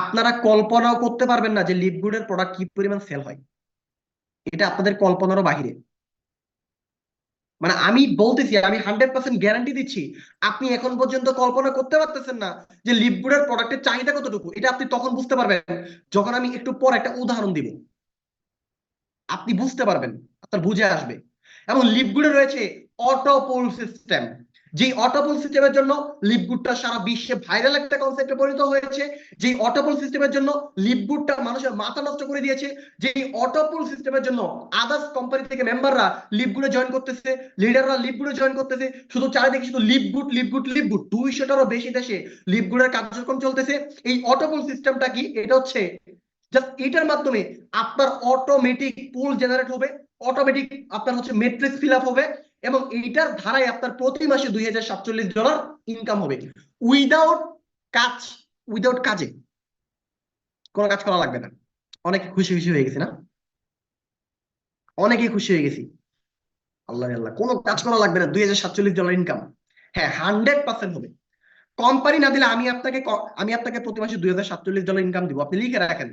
আপনারা কল্পনাও করতে পারবেন না যে লিপগুডের প্রোডাক্ট কি পরিমাণ সেল হয়। এটা আপনাদের কল্পনারও বাহিরে। মানে আমি বলতেছি, আমি 100% গ্যারান্টি দিচ্ছি, আপনি এখন পর্যন্ত কল্পনা করতে পারতেছেন না যে লিপগুডের প্রোডাক্টের চাহিদা কতটুকু। এটা আপনি তখন বুঝতে পারবেন যখন আমি একটু পর একটা উদাহরণ দিব, আপনি বুঝতে পারবেন, আপনার বুঝে আসবে। এবং লিপগুডে রয়েছে অটো পুল সিস্টেম, যে অটো পুল সিস্টেমের জন্য লিপগুডটা সারা বিশ্বে ভাইরাল একটা কনসেপ্টে পরিণত হয়েছে। যে অটো পুল সিস্টেমের জন্য লিপগুডটা মানুষের মাথা নষ্ট করে দিয়েছে। যে অটো পুল সিস্টেমের জন্য আদার্স কোম্পানি থেকে মেম্বাররা লিপগুডে জয়েন করতেছে, লিডাররা লিপগুডে জয়েন করতেছে, শুধু চারিদিকে শুধু লিপগুড লিপগুড লিপগুড। 200টারও বেশি দেশে লিপগুডের কার্যক্রম চলতেছে। এই অটো পুল সিস্টেমটা কি? এটা হচ্ছে জাস্ট এটার মাধ্যমে আপনার অটোমেটিক পুল জেনারেট হবে, অটোমেটিক আপনার হচ্ছে মেট্রিক্স ফিল আপ হবে, এবং এইটার ধারায় আপনার প্রতি মাসে $2047 ইনকাম হবে উইদাউট কাজ, উইদাউট কাজে। কোনো কাজ করা লাগবে না। অনেকে খুশি খুশি হয়ে গেছে না? অনেকে খুশি হয়ে গেছি। আল্লাহ আল্লাহ, কোনো কাজ করা লাগবে না, $2047 ইনকাম। হ্যাঁ, 100% হবে। কোম্পানি না দিলে আমি আপনাকে প্রতি মাসে $2047 ইনকাম দিব। আপনি লিখে রাখেন,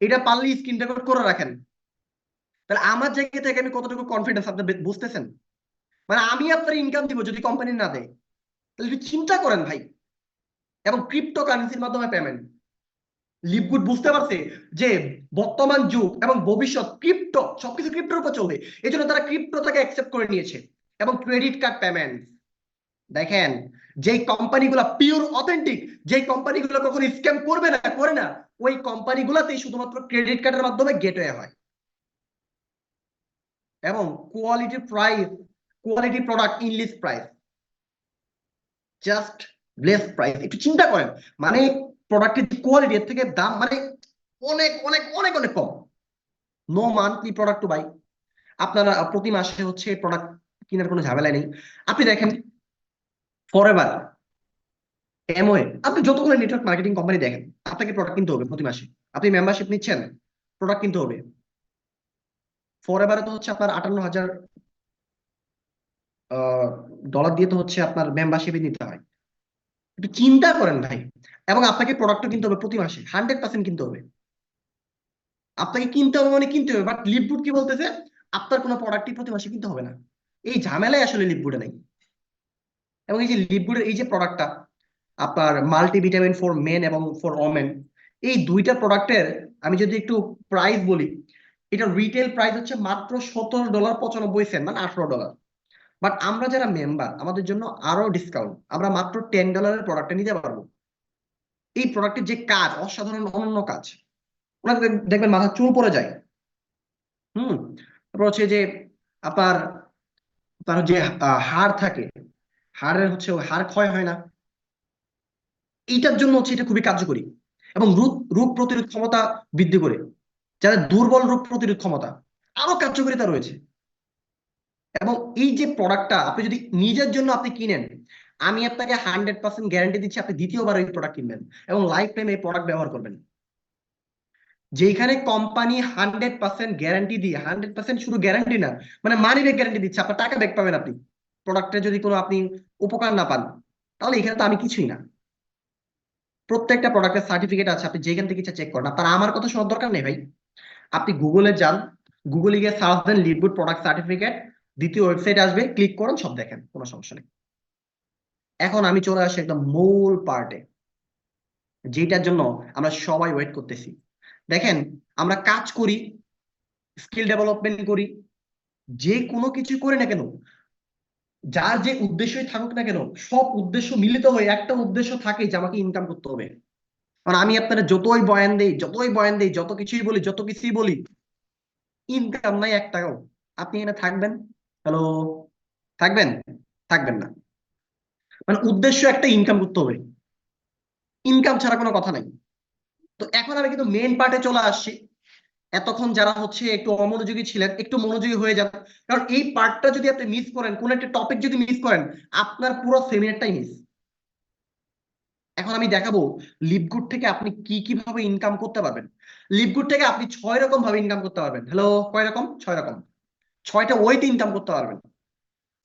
এটা পারলে স্ক্রিন রেকর্ড করে রাখেন। তাহলে আমার জায়গা থেকে আমি কতটুকু কনফিডেন্স, আপনি বুঝতেছেন? মানে আমি আপনার ইনকাম দিব যদি কোম্পানি না দেয়। তাহলে একটু চিন্তা করেন ভাই। এবং ক্রিপ্টো কারেন্সির মাধ্যমে পেমেন্ট। লিপগুড বুঝতে পারছে যে বর্তমান যুগ এবং ভবিষ্যৎ ক্রিপ্টো, সবকিছু ক্রিপ্টোর উপর চলবে। এই জন্য তারা ক্রিপ্টোটাকে অ্যাকসেপ্ট করে নিয়েছে। এবং ক্রেডিট কার্ড পেমেন্ট, দেখেন, যেই কোম্পানিগুলো পিওর অথেন্টিক, যেই কোম্পানিগুলো কখনো স্ক্যাম করবে না, করে না, ওই কোম্পানিগুলোতেই শুধুমাত্র ক্রেডিট কার্ডের মাধ্যমে গেটওয়ে হয়। এবং quality price, quality product in list price, just less price. একটু চিন্তা করেন, মানে প্রোডাক্টের কোয়ালিটি এর থেকে দাম মানে অনেক অনেক অনেক অনেক কম। No monthly product to buy. আপনারা প্রতি মাসে হচ্ছে প্রোডাক্ট কেনার কোনো ঝামেলা নেই। আপনি দেখেন ফরএভার, এমওয়ে, আপনি যতগুলো নেটওয়ার্ক মার্কেটিং কোম্পানি দেখেন, আপনাকে প্রোডাক্ট কিনতে হবে প্রতি মাসে। আপনি মেম্বারশিপ নিচ্ছেন, প্রোডাক্ট কিনতে হবে। ফরএভারে তো হচ্ছে আপনার $58 দিয়ে তো হচ্ছে আপনার মেম্বারশিপই নিতে হয়। একটু চিন্তা করেন ভাই। এবং আপনাকে প্রোডাক্টও কিনতে হবে প্রতি মাসে, 100% কিনতে হবে। আপনাকে কিনতে হবে মানে কিনতে হবে। বাট লিপগুড কি বলতেছে? আপনার কোনো প্রোডাক্টই প্রতি মাসে কিনতে হবে না। এই ঝামেলায় আসলে লিপগুডে নেই। এবং এই যে লিপগুডের এই যে প্রোডাক্টটা, আপনার মাল্টিভিটামিন ফর মেন এবং ফর ওমেন, এই দুইটা প্রোডাক্টের আমি যদি একটু প্রাইস বলি, এটা রিটেল প্রাইস হচ্ছে মাত্র $17.95, মানে $18। বাট আমরা যারা মেম্বার, আমাদের জন্য আরো ডিসকাউন্ট, আমরা মাত্র $10 প্রোডাক্টটা নিতে পারবো। এই প্রোডাক্টের যে কাজ, অসাধারণ অনন্য কাজ, ওনাকে দেখবেন মাথা চুল পড়ে যায়। তারপর হচ্ছে যে আপনার তার যে হাড় থাকে, হাড়ের হচ্ছে হাড় ক্ষয় হয় না। এইটার জন্য হচ্ছে এটা খুবই কার্যকরী। এবং রোগ রোগ প্রতিরোধ ক্ষমতা বৃদ্ধি করে, যাদের দুর্বল রোগ প্রতিরোধ ক্ষমতা, আরো কার্যকারিতা রয়েছে। এবং এই যে প্রোডাক্টটা আপনি যদি নিজের জন্য আপনি কিনেন, আমি আপনাকে 100% গ্যারান্টি দিচ্ছি, আপনি দ্বিতীয়বার এই প্রোডাক্ট কিনবেন এবং লাইফ টাইম এই প্রোডাক্ট ব্যবহার করবেন। যেখানে কোম্পানি 100% গ্যারান্টি দিয়ে, 100% শুধু গ্যারান্টি না, মানে মানি ব্যাক গ্যারান্টি দিচ্ছে, আপনার টাকা ব্যাক পাবেন আপনি। প্রোডাক্টে যদি কোনো আপনি উপকার না পান, তাহলে এখানে তো আমি কিছুই না। প্রত্যেকটা প্রোডাক্টের সার্টিফিকেট আছে, আপনি যেখান থেকে ইচ্ছা চেক করেন। আপনার আমার কথা শোনার দরকার নেই ভাই। আপনি গুগলে যান, গুগলে গিয়ে সার্চ দেন লিপগুড প্রোডাক্ট সার্টিফিকেট, দ্বিতীয় ওয়েবসাইট আসবে, ক্লিক করেন, সব দেখেন, কোনো সমস্যা নেই। এখন আমি চলে আসি একদম মূল পার্টে, যেটার জন্য আমরা সবাই ওয়েট করতেছি। দেখেন, আমরা কাজ করি, স্কিল ডেভেলপমেন্ট করি, যে কোনো কিছু করি না কেন, যার যে উদ্দেশ্যই থাকুক না কেন, সব উদ্দেশ্য মিলিত হয়ে একটা উদ্দেশ্য থাকে যে আমাকে ইনকাম করতে হবে। কারণ আমি আপনারা যতই বয়ান দেই, যত কিছুই বলি, ইনকাম নাই 1 টাকাও। আপনি এখানে থাকবেন, হ্যালো, থাকবেন, থাকবেন না। মানে উদ্দেশ্য একটা, ইনকাম করতে হবে, ইনকাম ছাড়া কোনো কথা নাই। তো এখন আমি কিন্তু মেইন পার্টে চলে আসছি। এতক্ষণ যারা হচ্ছে একটু অমনোযোগী ছিলেন, একটু মনোযোগী হয়ে যান। কারণ এই পার্টটা যদি আপনি মিস করেন, কোন একটা টপিক যদি মিস করেন, আপনার পুরো সেমিনারটাই মিস। এখন আমি দেখাবো লিভগুড থেকে আপনি কি কিভাবে ইনকাম করতে পারবেন। লিভগুড থেকে আপনি 6 রকম ভাবে ইনকাম করতে পারবেন। হ্যালো, কয় রকম? 6 রকম, 6টা ওয়েতে ইনকাম করতে পারবেন।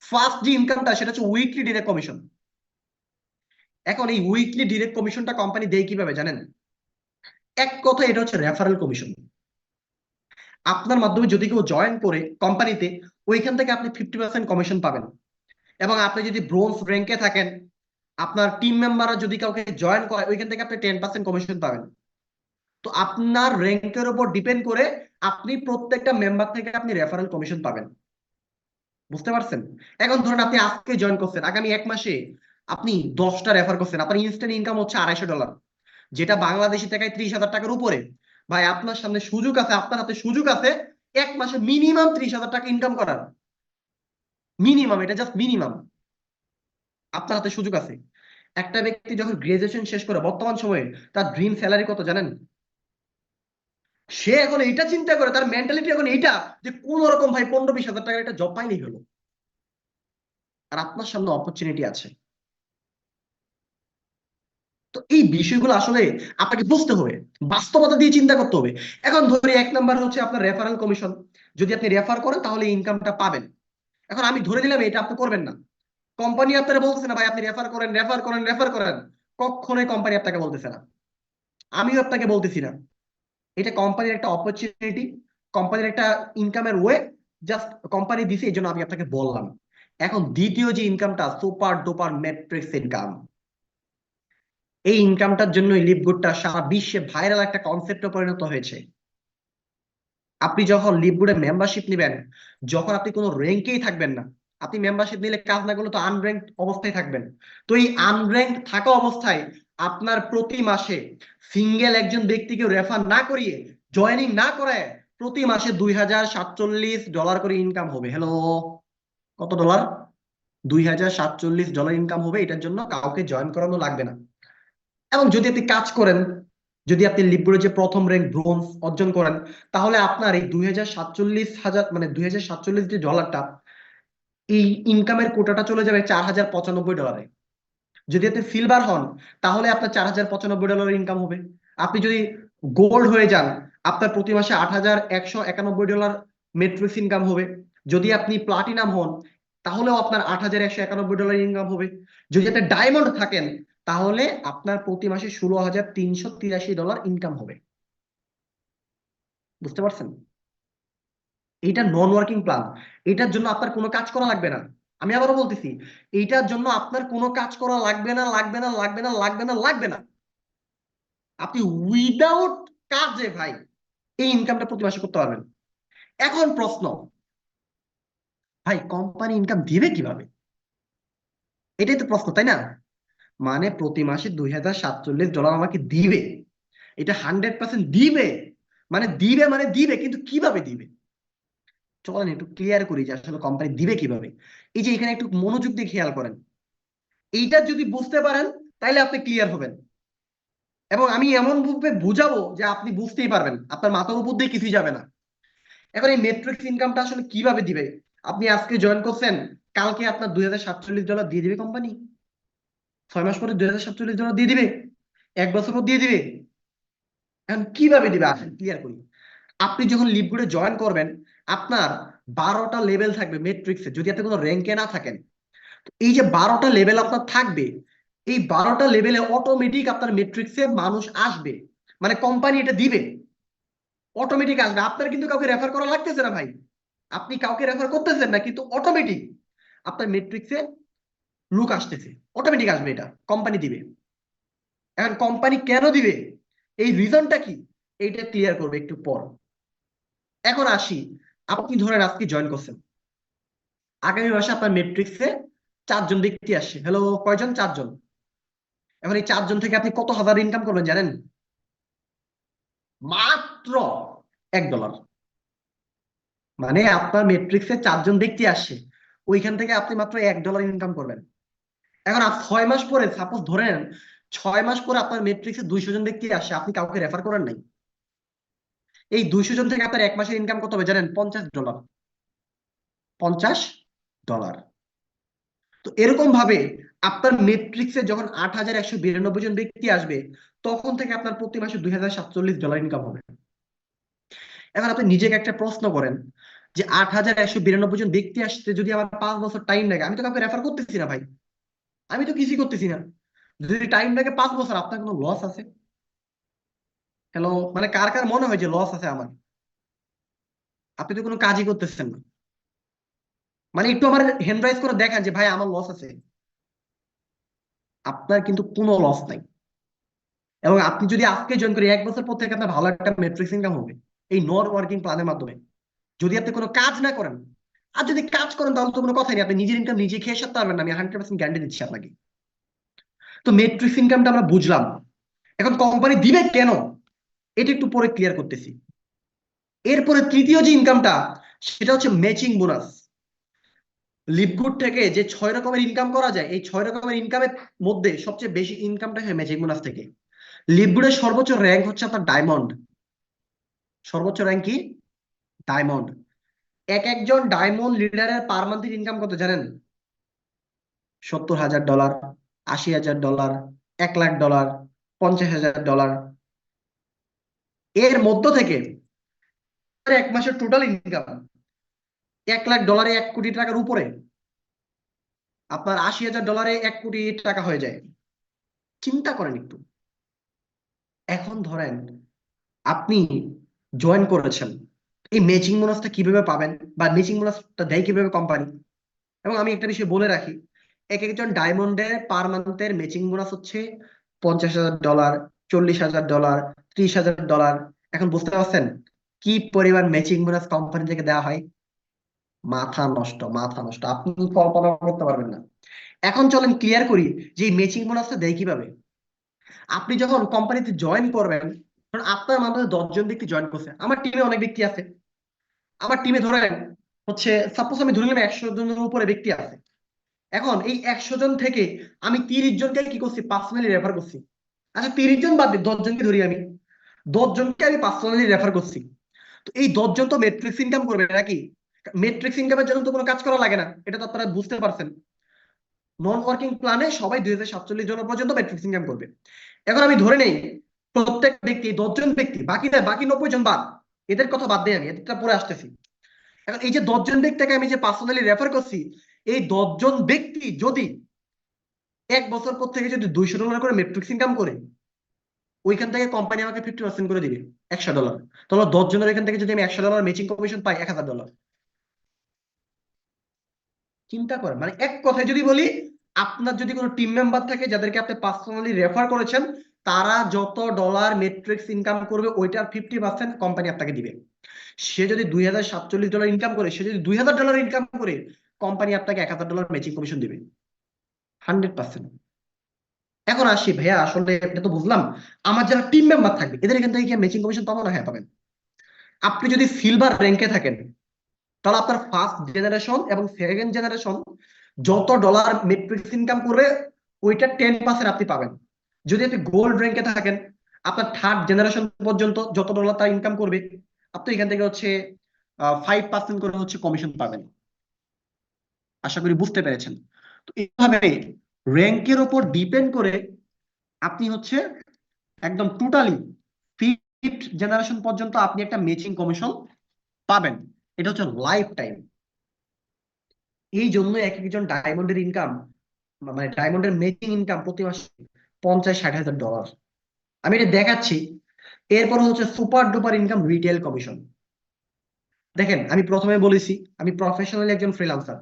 ফার্স্ট যে ইনকামটা সেটা হচ্ছে উইকলি ডিরেক্ট কমিশন। এখন এই উইকলি ডিরেক্ট কমিশনটা কোম্পানি দেয় কিভাবে জানেন? এক কথা, এটা হচ্ছে রেফারেল কমিশন। আপনার মাধ্যমে যদি কেউ জয়েন করে কোম্পানিতে, ওইখান থেকে আপনি 50% কমিশন পাবেন। এবং আপনি যদি ব্রোঞ্জ র্যাঙ্কে থাকেন, আপনার টিম মেম্বাররা যদি কাউকে জয়েন করে, ওইখান থেকে আপনি 10% কমিশন পাবেন। তো আপনার র্যাঙ্কের উপর ডিপেন্ড করে আপনি প্রত্যেকটা মেম্বার থেকে আপনি রেফারেল কমিশন পাবেন। বুঝতে পারছেন? এখন ধরেন আপনি আজকে জয়েন করছেন, আগামী 1 মাসে আপনি 10টা রেফার করছেন, আপনার ইনস্ট্যান্ট ইনকাম হচ্ছে $250, যেটা বাংলাদেশি টাকায় 30,000 টাকার উপরে। ভাই, আপনার সামনে সুযোগ আছে, আপনার হাতে সুযোগ আছে 1 মাসে মিনিমাম 30,000 টাকা ইনকাম করার। মিনিমাম, এটা জাস্ট মিনিমাম। আপনার হাতে সুযোগ আছে। একটা ব্যক্তি যখন গ্রাজুয়েশন শেষ করে বর্তমান সময়ে তার ড্রিম স্যালারি কত জানেন? সে এখন এইটা চিন্তা করে, তার মেন্টালিটি এখন এইটা যে কোন রকম ভাই 15-20 হাজার টাকার একটা জব পাইলেই হলো। আর আপনার সামনে অপরচুনিটি আছে। তো এই বিষয়গুলো আসলে আপনাকে বুঝতে হবে, বাস্তবতা দিয়ে চিন্তা করতে হবে। এখন ধরি 1 নাম্বার হচ্ছে আপনার রেফারেল কমিশন। যদি আপনি রেফার করেন তাহলে ইনকামটা পাবেন। এখন আমি ধরে নিলাম এটা আপনি করবেন না। কোম্পানি আপনারা বলতেছে না ভাই আপনি রেফার করেন, রেফার করেন, রেফার করেন। কখনোই কোম্পানি আপনাকে বলতেছে না, আমিও আপনাকে বলতেছি না। এটা কোম্পানির একটা অপরচুনিটি, কোম্পানির একটা ইনকামের ওয়ে। জাস্ট কোম্পানি দিছে, এই জন্য আমি আপনাকে বললাম। এখন দ্বিতীয় যে ইনকামটা, সুপার ডুপার ম্যাট্রিক্স ইনকাম। এই ইনকামটার জন্য লিভগুডটা সারা বিশ্বে ভাইরাল একটা কনসেপ্টে পরিণত হয়েছে। আপনি যখন লিভগুডে মেম্বারশিপ নেবেন, যখন আপনি কোনো র্যাঙ্কেই থাকবেন না, আপনি মেম্বারশিপ নিলে কাজ না করলে তো আনর্যাঙ্কড অবস্থায় থাকবেন। তো এই আনর্যাঙ্কড থাকা অবস্থায় আপনার প্রতি মাসে সিঙ্গেল একজন ব্যক্তিকে রেফার না করিয়ে, জয়েনিং না করায়, প্রতি মাসে $2,047 করে ইনকাম হবে। হ্যালো, কত ডলার? $2,047 ইনকাম হবে। এটার জন্য কাউকে জয়েন করানো লাগবে না। এবং যদি আপনি কাজ করেন, যদি আপনি লিভগুডে যে প্রথম র্যাঙ্ক ব্রোঞ্জ অর্জন করেন, তাহলে আপনার এই 2,047,000 মানে 2,047 যে ডলারটা, এই ইনকামের কোটাটা চলে যাবে $4,095। যদি আপনি সিলভার হন, তাহলে আপনার $4,095 ইনকাম হবে। আপনি যদি গোল্ড হয়ে যান, আপনার প্রতি মাসে $8,191 মেট্রিক্স ইনকাম হবে। যদি আপনি প্লাটিনাম হন, তাহলেও আপনার $8,191 ইনকাম হবে। যদি আপনি ডায়মন্ড থাকেন, তাহলে আপনার প্রতি মাসে $16,383 ইনকাম হবে। বুঝতে পারছেন? এইটা নন ওয়ার্কিং প্ল্যান। এটার জন্য আপনার কোনো কাজ করা লাগবে না। আমি আবারও বলতেছি, এইটার জন্য আপনার কোনো কাজ করা লাগবে না, লাগবে না, লাগবে না, লাগবে না, লাগবে না। আপনি উইদাউট কাজে ভাই এই ইনকামটা প্রতি মাসে করতে পারবেন। এখন প্রশ্ন, ভাই কোম্পানি ইনকাম দিবে কিভাবে? এটাই তো প্রশ্ন, তাই না? মানে প্রতি মাসে $2,047 আমাকে দিবে, এটা 100% দিবে। মানে দিবে, মানে দিবে, কিন্তু কিভাবে দিবে? চলেন একটু ক্লিয়ার করি যে আসলে কোম্পানি দিবে কিভাবে। এই যে এখানে একটু মনোযোগ দিয়ে খেয়াল করেন, এইটা যদি বুঝতে পারেন তাহলে আপনি ক্লিয়ার হবেন। এবং আমি এমন ভাবে বুঝাবো যে আপনি বুঝতেই পারবেন, আপনার মাথার উপর দিয়ে কিছুই যাবে না। এখন এই মেট্রিক্স ইনকামটা আসলে কিভাবে দিবে? আপনি আজকে জয়েন করছেন, কালকে আপনার $2,047 দিয়ে দিবে কোম্পানি। 6 মাস পরে $2,047 দিয়ে দিবে, 1 বছর পর দিয়ে দিবে। এখন কিভাবে দিবে আসেন ক্লিয়ার করি। আপনি যখন লিভগুডে জয়েন করবেন, আপনার 12টা লেভেল থাকবে মেট্রিক্সে, যদি আপনি কোনো র্যাঙ্কে না থাকেন। এই যে 12টা লেভেল আপনার থাকবে, এই 12টা লেভেলে অটোমেটিক আপনার মেট্রিক্সে মানুষ আসবে। মানে কোম্পানি এটা দিবে, অটোমেটিক আসবে। আপনার কিন্তু কাউকে রেফার করা লাগতেছে না ভাই, আপনি কাউকে রেফার করতেছেন না, কিন্তু অটোমেটিক আপনার মেট্রিক্সে লোক আসতেছে, অটোমেটিক আসবে, এটা কোম্পানি দিবে। এখন কোম্পানি কেন দিবে, এই রিজনটা কি, এইটা ক্লিয়ার করবে একটু পর। এখন আসি, আপনি ধরেন আজকে জয়েন করছেন, আগামী মাসে আপনার মেট্রিক্সে 4 জন ব্যক্তি আসছে। হ্যালো, কয়জন? 4 জন। এখন এই 4 জন থেকে আপনি কত হাজার ইনকাম করবেন জানেন? মাত্র $1। মানে আপনার মেট্রিক্সে 4 জন ব্যক্তি আসছে, ওইখান থেকে আপনি মাত্র $1 ইনকাম করবেন। এখন 6 মাস পরে, সাপোজ ধরেন 6 মাস পরে আপনার মেট্রিক্সে 200 জন ব্যক্তি আসে, আপনি কাউকে রেফার করেন নাই। এই 200 জন থেকে আপনার 1 মাসের ইনকাম কত হবে জানেন? $50। $50। তো এরকম ভাবে আপনার মেট্রিক্সে যখন 8,192 জন ব্যক্তি আসবে, তখন থেকে আপনার প্রতি মাসে $2,047 ইনকাম হবে। এখন আপনি নিজেকে একটা প্রশ্ন করেন যে 8,192 জন ব্যক্তি আসতে যদি আমার 5 বছর টাইম লাগে, আমি তো কাউকে রেফার করতেছি না ভাই, আমি তো কিছুই করতেছি না। যদি টাইম লাগে 5 বছর, আপনার কোনো লস আছে? হ্যালো, মানে কার কার মনে হয় যে লস আছে আমার? আপনি তো কোনো কাজই করতেছেন না। মানে একটু আমার হ্যান্ড রাইজ করে দেখান যে ভাই আমার লস আছে। আপনার কিন্তু কোনো লস নাই। এবং আপনি যদি আজকে জয়েন করেন, 1 বছর পর থেকে আপনার ভালো একটা মেট্রিক্স ইনকাম হবে এই নন ওয়ার্কিং প্ল্যানের মাধ্যমে, যদি আপনি কোনো কাজ না করেন। আর যদি কাজ করেন তাহলে তো কোনো কথাই নেই, আপনি নিজের ইনকাম নিজে খেয়ে সারতে পারবেন না, আমি 100% গ্যারান্টি দিচ্ছি আপনাকে। তো মেট্রিক্স ইনকামটা আমরা বুঝলাম, এখন কোম্পানি দিবে কেন এটা একটু পরে ক্লিয়ার করতেছি। এরপরে তৃতীয় যে ইনকামটা, সেটা হচ্ছে ম্যাচিং বোনাস। লিপগুড থেকে যে 6 রকমের ইনকাম করা যায়, এই 6 রকমের ইনকামের মধ্যে সবচেয়ে বেশি ইনকামটা হয় ম্যাচিং বোনাস থেকে। লিপগুডের সর্বোচ্চ র্যাঙ্ক হচ্ছে আপনার ডায়মন্ড। সর্বোচ্চ র্যাঙ্ক কি? ডায়মন্ড। এক একজন ডায়মন্ড লিডারের পার মান্থের ইনকাম কত জানেন? $70,000, $80,000, $1,00,000, $50,000। এর মধ্য থেকে 1 মাসের টোটাল ইনকাম $1,00,000, $1,00,00,000 উপরে। আপনার $80,000 $1,00,00,000 হয়ে যায়। চিন্তা করেন একটু। এখন ধরেন আপনি জয়েন করেছেন, এই ম্যাচিং বোনাসটা কিভাবে পাবেন বা ম্যাচিং বোনাসটা দেয় কিভাবে কোম্পানি? এবং আমি একটা বিষয় বলে রাখি, এক একজন ডায়মন্ডের পার মান্থের ম্যাচিং বোনাস হচ্ছে $50,000, $40,000, $30,000। এখন বুঝতে পারছেন কি পরিমাণ ম্যাচিং বোনাস কোম্পানি থেকে দেওয়া হয়? মাথা নষ্ট, মাথা নষ্ট, আপনি কল্পনা করতে পারবেন না। এখন চলেন ক্লিয়ার করি যে এই ম্যাচিং বোনাসটা দেয় কিভাবে। আপনি যখন কোম্পানিতে জয়েন করবেন, কারণ আপনার মাধ্যমে 10 জন ব্যক্তি জয়েন করছে, আমার টিমে অনেক ব্যক্তি আছে। আমার টিমে ধরেন হচ্ছে সাপোজ আমি ধরে নিলাম 100 জনের উপরে ব্যক্তি আছে। এখন এই 100 জন থেকে আমি 30 জনকে কি করছি? পার্সোনালি রেফার করছি। আচ্ছা 30 জন বাদ দিই, 10 জনকে ধরি আমি, 10 জনকে আমি পার্সোনালি রেফার করছি। তো এই 10 জন তো মেট্রিক্স ইনকাম করবে নাকি? মেট্রিক্স ইনকামের জন্য তো কোনো কাজ করা লাগে না, এটা তো আপনারা বুঝতে পারছেন। নন ওয়ার্কিং প্ল্যানে সবাই 2,047 জন পর্যন্ত মেট্রিক্স ইনকাম করবে। এখন আমি ধরে নেই প্রত্যেক ব্যক্তি 10 জন ব্যক্তি, বাকি 90 জন বাদ, এদের কথা বাদ দিই, আমি এদেরটা পরে আসতেছি। এখন এই যে 10 জন ব্যক্তিকে আমি যে পার্সোনালি রেফার করছি, এই 10 জন ব্যক্তি যদি 1 বছর পর থেকে যদি $200 করে মেট্রিক্স ইনকাম করে, ওইখান থেকে কোম্পানি আমাকে 50% করে দিবে $100। তাহলে 10 জনের এখান থেকে যদি আমি $100 ম্যাচিং কমিশন পাই, $1,000। চিন্তা করেন, মানে এক কথায় যদি বলি, আপনার যদি কোনো টিম মেম্বার থাকে যাদেরকে আপনি পার্সোনালি রেফার করেছেন, তারা যত ডলার মেট্রিক্স ইনকাম করবে ওইটার 50% কোম্পানি আপনাকে দিবে। সে যদি $2,047 ইনকাম করে, সে যদি $2,000 ইনকাম করে, কোম্পানি আপনাকে $1,000 ম্যাচিং কমিশন দিবে 100%। এখন আসি ভাইয়া, আসলে এটা তো বুঝলাম, আমার যারা টিম মেম্বার থাকবে এদের এখান থেকে কি ম্যাচিং কমিশন পাবো না? হ্যাঁ পাবেন। আপনি যদি সিলভার র্যাঙ্কে থাকেন, তাহলে আপনার ফার্স্ট জেনারেশন এবং সেকেন্ড জেনারেশন যত ডলার মেট্রিক্স ইনকাম করবে, ওইটা 10% আপনি পাবেন। যদি আপনি গোল্ড র্যাঙ্কে থাকেন, আপনার থার্ড জেনারেশন পর্যন্ত যত ডলার তার ইনকাম করবে, আপনি এখান থেকে হচ্ছে 5% করে হচ্ছে কমিশন পাবেন। আশা করি বুঝতে পেরেছেন। তো এইভাবে র্যাঙ্কের উপর ডিপেন্ড করে আপনি হচ্ছে একদম টোটালি ফিফথ জেনারেশন পর্যন্ত আপনি একটা ম্যাচিং কমিশন পাবেন। এটা হচ্ছে লাইফ টাইম। এই জন্য এক একজন ডায়মন্ডের ইনকাম, মানে ডায়মন্ডের ম্যাচিং ইনকাম প্রতি মাসে $50,000-60,000। আমি এটা দেখাচ্ছি। এরপর হচ্ছে super duper income retail commission. দেখেন আমি প্রথমে বলেছি আমি প্রফেশনালি একজন ফ্রিল্যান্সার।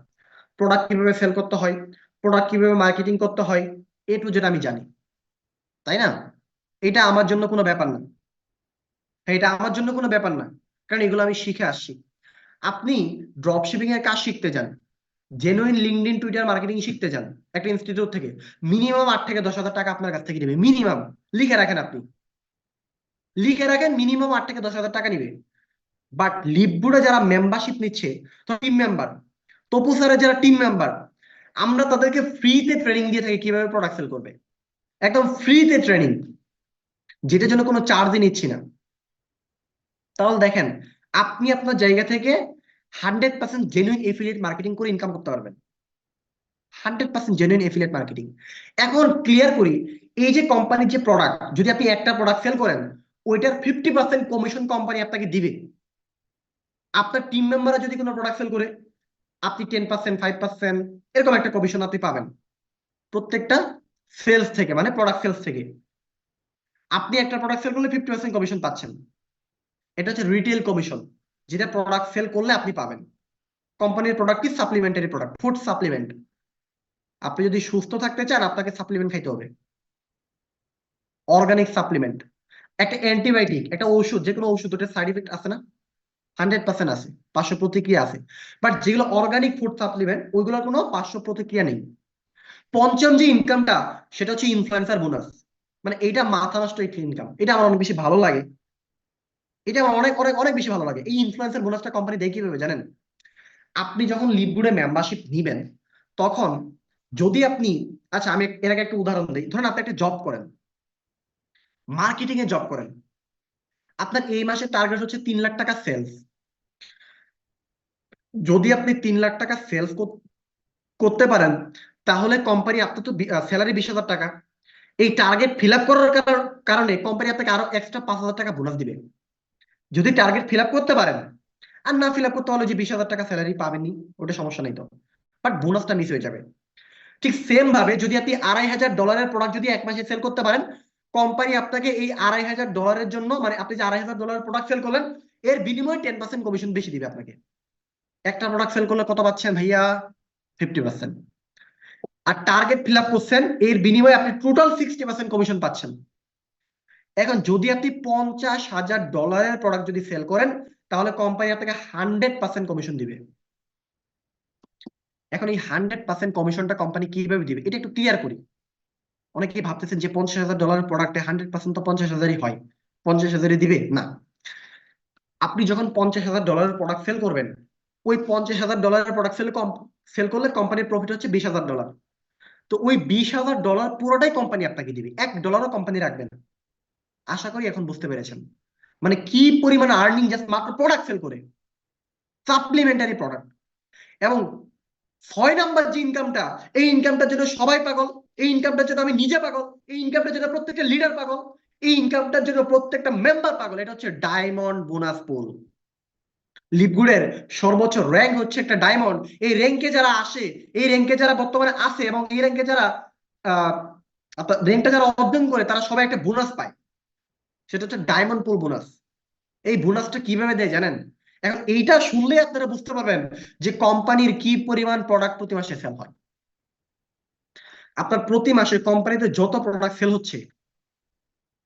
প্রোডাক্ট কিভাবে সেল করতে হয়, প্রোডাক্ট কিভাবে মার্কেটিং করতে হয়, যেটা আমি জানি, তাই না? এটা আমার জন্য কোনো ব্যাপার না। হ্যাঁ, এটা আমার জন্য কোনো ব্যাপার না, কারণ এগুলো আমি শিখে আসছি। আপনি ড্রপশিপিং এর কাজ শিখতে যান, জেনুইন লিঙ্কডইন টুইটার মার্কেটিং শিখতে যান একটা ইনস্টিটিউট থেকে, মিনিমাম 8 থেকে 10 হাজার টাকা আপনার কাছ থেকে নেবে। মিনিমাম লিখে রাখেন, আপনি লিখে রাখেন, মিনিমাম 8 থেকে 10 হাজার টাকা নিবে। বাট লিভবুডে যারা মেম্বারশিপ নিচ্ছে, তো টিম মেম্বার, তপু স্যারের যারা টিম মেম্বার, আমরা তাদেরকে ফ্রিতে ট্রেনিং দিয়ে থাকি কিভাবে প্রোডাক্ট সেল করবে, একদম ফ্রিতে ট্রেনিং, যেটার জন্য কোনো চার্জই নিচ্ছি না। তাহলে দেখেন আপনি আপনার জায়গা থেকে 100% জেনুইন এফিলিয়েট মার্কেটিং করে ইনকাম করতে পারবেন 100% জেনুইন এফিলিয়েট মার্কেটিং। এখন ক্লিয়ার করি, এই যে কোম্পানির যে প্রোডাক্ট, যদি আপনি একটা প্রোডাক্ট সেল করেন, ওইটার 50% কমিশন কোম্পানি আপনাকে দিবে। আপনার টিম মেম্বাররা যদি কোনো প্রোডাক্ট সেল করে, আপনি 10%, 5% এরকম একটা কমিশন আপনি পাবেন প্রত্যেকটা সেলস থেকে, মানে প্রোডাক্ট সেলস থেকে। আপনি একটা প্রোডাক্ট সেল করলে 50% কমিশন পাচ্ছেন। এটা হচ্ছে রিটেল কমিশন, যেটা প্রোডাক্ট সেল করলে আপনি পাবেন। কোম্পানির প্রোডাক্ট কি? Supplementary product, food supplement. আপনি যদি সুস্থ থাকতে চান, আপনাকে সাপ্লিমেন্ট খাইতে হবে, অর্গানিক সাপ্লিমেন্ট। একটা অ্যান্টিবায়োটিক, একটা ওষুধ, যে কোনো ওষুধ, ওটা সাইড ইফেক্ট আছে না? 100% আছে, পার্শ্ব প্রতিক্রিয়া আছে। বাট যেগুলো অর্গানিক ফুড সাপ্লিমেন্ট, ওইগুলোর কোনো পার্শ্ব প্রতিক্রিয়া নেই। পঞ্চম যে ইনকামটা, সেটা হচ্ছে ইনফ্লুয়েন্সার বোনাস। মানে এটা মাথা নষ্ট একটা ইনকাম, এটা আমার অনেক বেশি ভালো লাগে। এটা আমার অনেক অনেক অনেক বেশি ভালো লাগে। এই ইনফ্লুয়েন্সার বোনাসটা কোম্পানি দেয় কিভাবে জানেন? আপনি যখন লিভগুডে মেম্বারশিপ নিবেন, তখন যদি আপনি, আচ্ছা আমি এর আগে একটা উদাহরণ দিই। ধরেন আপনি একটা জব করেন, মার্কেটিং এ জব করেন, আপনার এই মাসে টার্গেট হচ্ছে 3 লাখ টাকা সেলস। যদি আপনি 3 লাখ টাকা সেলস করতে পারেন, তাহলে কোম্পানি আপনার তো স্যালারি 20,000 টাকা। এই টার্গেট ফিল আপ করার কারণে কোম্পানি আপনাকে আরো এক্সট্রা 5,000 টাকা বোনাস দিবে, যদি টার্গেট ফিল আপ করতে পারেন। আর না ফিল আপ করতে হলে যে 20,000 টাকা স্যালারি পাবেননি, ওটা সমস্যা নেই তো, বাট বোনাসটা মিস হয়ে যাবে। ঠিক সেম ভাবে যদি আপনি $2,500 প্রোডাক্ট যদি এক মাসে সেল করতে পারেন, কোম্পানি আপনাকে এই $2,500 জন্য, মানে আপনি যে $2,500 প্রোডাক্ট সেল করলেন, এর বিনিময়ে 10% কমিশন বেশি দিবে আপনাকে। একটা প্রোডাক্ট সেল করলে কত পাচ্ছেন ভাইয়া? 50%। আর টার্গেট ফিল আপ করছেন, এর বিনিময়ে আপনি টোটাল 60% কমিশন পাচ্ছেন। এখন যদি আপনি $50,000 প্রোডাক্ট যদি সেল করেন, তাহলে কোম্পানি আপনাকে 100% কমিশন দিবে। এখন এই 100% কমিশনটা কোম্পানি কিভাবে দিবে, এটা একটু ক্লিয়ার করি। অনেকেই ভাবতেছেন যে $50,000 প্রোডাক্টে 100% তো 50,000-ই হয়, 50,000-ই দিবে না। আপনি যখন $50,000 প্রোডাক্ট সেল করবেন, ওই $50,000 প্রোডাক্ট সেল করলে কোম্পানির প্রফিট হচ্ছে $20,000। তো ওই $20,000 পুরোটাই কোম্পানি আপনাকে দিবে, $1 কোম্পানি রাখবে না। আশা করি এখন বুঝতে পেরেছেন মানে কি পরিমাণ আর্নিং জাস্ট মাত্র প্রোডাক্ট সেল করে, সাপ্লিমেন্টারি প্রোডাক্ট। এবং 6 নাম্বার যে ইনকামটা, এই ইনকামটার জন্য সবাই পাগল, এই ইনকামটার জন্য আমি নিজে পাগল, এই ইনকামটার জন্য প্রত্যেকটা লিডার পাগল, এই ইনকামটার জন্য প্রত্যেকটা মেম্বার পাগল। এটা হচ্ছে ডায়মন্ড বোনাস পুল। লিপগুডের সর্বোচ্চ র্যাঙ্ক হচ্ছে একটা ডায়মন্ড। এই র্যাঙ্কে যারা আসে, এই র্যাঙ্কে যারা বর্তমানে আসে, এবং এই র্যাঙ্কে যারা র্যাঙ্কটা যারা অর্জন করে, তারা সবাই একটা বোনাস পায়, সেটা হচ্ছে ডায়মন্ড পুল বোনাস। এই বোনাসটা কিভাবে দেয় জানেন? এখন এইটা শুনলে আপনারা বুঝতে পারবেন যে কোম্পানির কি পরিমাণ প্রোডাক্ট প্রতি মাসে সেল হয়। আপনার প্রতি মাসে কোম্পানিতে যত প্রোডাক্ট সেল হচ্ছে,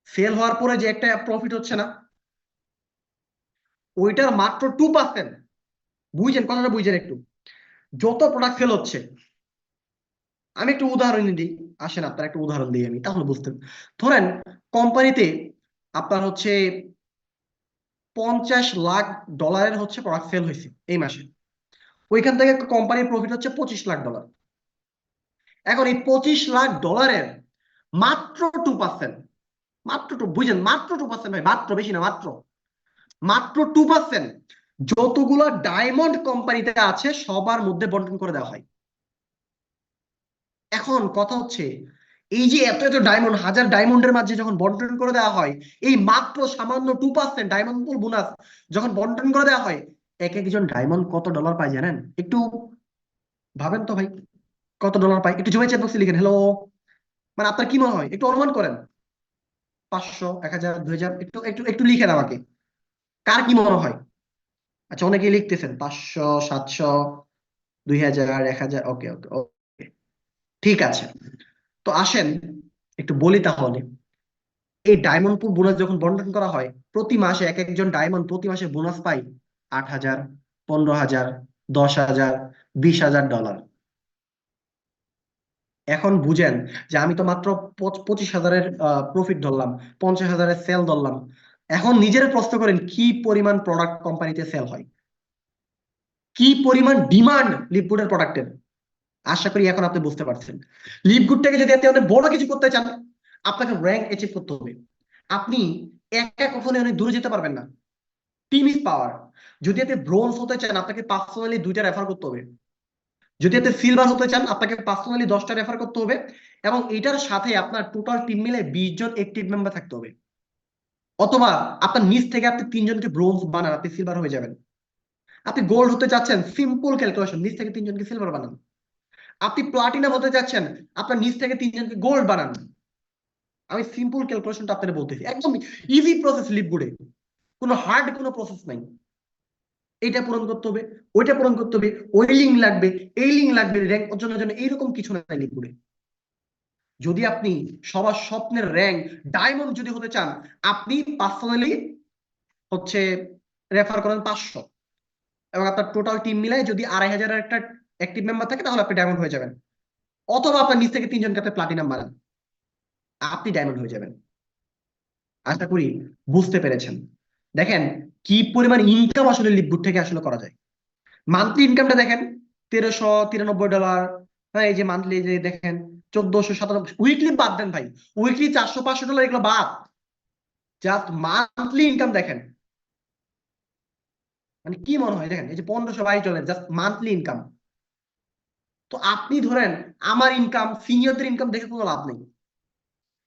সেল হওয়ার পরে যে একটা প্রফিট হচ্ছে না, ওইটার মাত্র 2%। বুঝছেন কথাটা? বুঝছেন একটু? যত প্রোডাক্ট সেল হচ্ছে, আমি একটু উদাহরণ দিই, আসেন আপনার একটা উদাহরণ দিই আমি, তাহলে বুঝতেন। ধরেন কোম্পানিতে আপনার হচ্ছে $50 লাখ হচ্ছে প্রোডাক্ট সেল হয়েছে এই মাসে, ওইখান থেকে কোম্পানির প্রফিট হচ্ছে $25 লাখ। এখন এই $25 লাখ মাত্র 2%, মাত্র বুঝেন, মাত্র 2%, ভাই মাত্র, বেশি না, মাত্র মাত্র 2% যতগুলো ডায়মন্ড কোম্পানিতে আছে সবার মধ্যে বন্টন করে দেওয়া হয়। এখন কথা হচ্ছে, এই যে এত এত ডায়মন্ড, হাজার ডায়মন্ডের মাঝে যখন বন্টন করে দেওয়া হয়, এই মাত্র সামান্য 2% ডায়মন্ড পুল বোনাস যখন বন্টন করে দেওয়া হয়, এক একজন ডায়মন্ড কত ডলার পায় জানেন? একটু ভাবেন তো ভাই, কত ডলার পায়? একটু জমে চ্যাট বক্সে লিখেন হ্যালো। মানে আপনার কি মনে হয়, একটু অনুমান করেন। 500, 1,000, 2,000, একটু একটু একটু লিখেন আমাকে, কার কি মনে হয়? আচ্ছা, অনেকেই লিখতেছেন 500, 700, 2,000, 1,000। ওকে ওকে ওকে, ঠিক আছে। তো আসেন একটু বলি তাহলে, এই ডায়মন্ড পুল বোনাস যখন বন্টন করা হয়, প্রতি মাসে এক একজন ডায়মন্ড প্রতি মাসে বোনাস পায় 8,000, 15,000, 10,000, $20,000। এখন বুঝেন যে আমি তো মাত্র 25,000-এর প্রফিট ধরলাম, 50,000-এর সেল ধরলাম। এখন নিজের প্রশ্ন করেন কি পরিমাণ প্রোডাক্ট কোম্পানিতে সেল হয়, কি পরিমাণ ডিমান্ড লিপগুডের প্রোডাক্টের। আশা করি এখন আপনি বুঝতে পারছেন। লিপগুডটাকে যদি আপনি অনেক বড় কিছু করতে চান, আপনাকে র্যাঙ্ক অ্যাচিভ করতে হবে। আপনি একা কখনোই অনেক দূরে যেতে পারবেন না, টিম ইজ পাওয়ার। যদি আপনি ব্রোঞ্জ হতে চান, আপনাকে পার্সোনালি 2টা রেফার করতে হবে। যদি এতে সিলভার হতে চান আপনাকে পার্সোনালি 10টা রেফার করতে হবে, এবং এটার সাথে আপনার টোটাল টিম মিলে 20 জন অ্যাক্টিভ মেম্বার থাকতে হবে। অথবা আপনার নিচ থেকে আপনি 3 জনকে ব্রোঞ্জ বানান, আপনি সিলভার হয়ে যাবেন। আপনি গোল্ড হতে চাচ্ছেন, সিম্পল ক্যালকুলেশন, নিচ থেকে 3 জনকে সিলভার বানান। আপনি প্লাটিনাম হতে চাচ্ছেন, আপনার নিচ থেকে 3 জনকে গোল্ড বানান। আমি সিম্পল ক্যালকুলেশনটা আপনাদের বলতেছি, একদম ইজি প্রসেস লিপগুডে, কোনো হার্ড কোনো প্রসেস নাই। এটা পূরণ করতে হবে, ওইটা পূরণ করতে হবে, ওই লিঙ্ক লাগবে, এই লিঙ্ক লাগবে, র্যাঙ্ক অর্জনের জন্য এইরকম কিছু নাই লিপগুডে। যদি আপনি সবার স্বপ্নের র্যাঙ্ক ডায়মন্ড যদি হতে চান, আপনি পার্সোনালি হচ্ছে রেফার করেন 500, এবং আপনার টোটাল টিম মিলায় যদি 2500 একটা অ্যাক্টিভ মেম্বার থাকে তাহলে আপনি ডায়মন্ড হয়ে যাবেন। অথবা আপনার নিচ থেকে 3 জনকে আপনি প্লাটিনাম বানান, আপনি ডায়মন্ড হয়ে যাবেন। আশা করি বুঝতে পেরেছেন। দেখেন কি পরিমাণ ইনকাম আসলে লিপগুড থেকে আসলে করা যায়। মান্থলি ইনকামটা দেখেন, $1393। হ্যাঁ, এই যে মান্থলি যে দেখেন 1497, উইকলি বাদ দেন ভাই, উইকলি $400-500 এগুলো বাদ, জাস্ট মান্থলি ইনকাম দেখেন। মানে কি মনে হয় দেখেন, এই যে $1522 জাস্ট মান্থলি ইনকাম। তো আপনি ধরেন আমার ইনকাম, সিনিয়রদের ইনকাম দেখে কোনো লাভ নেই।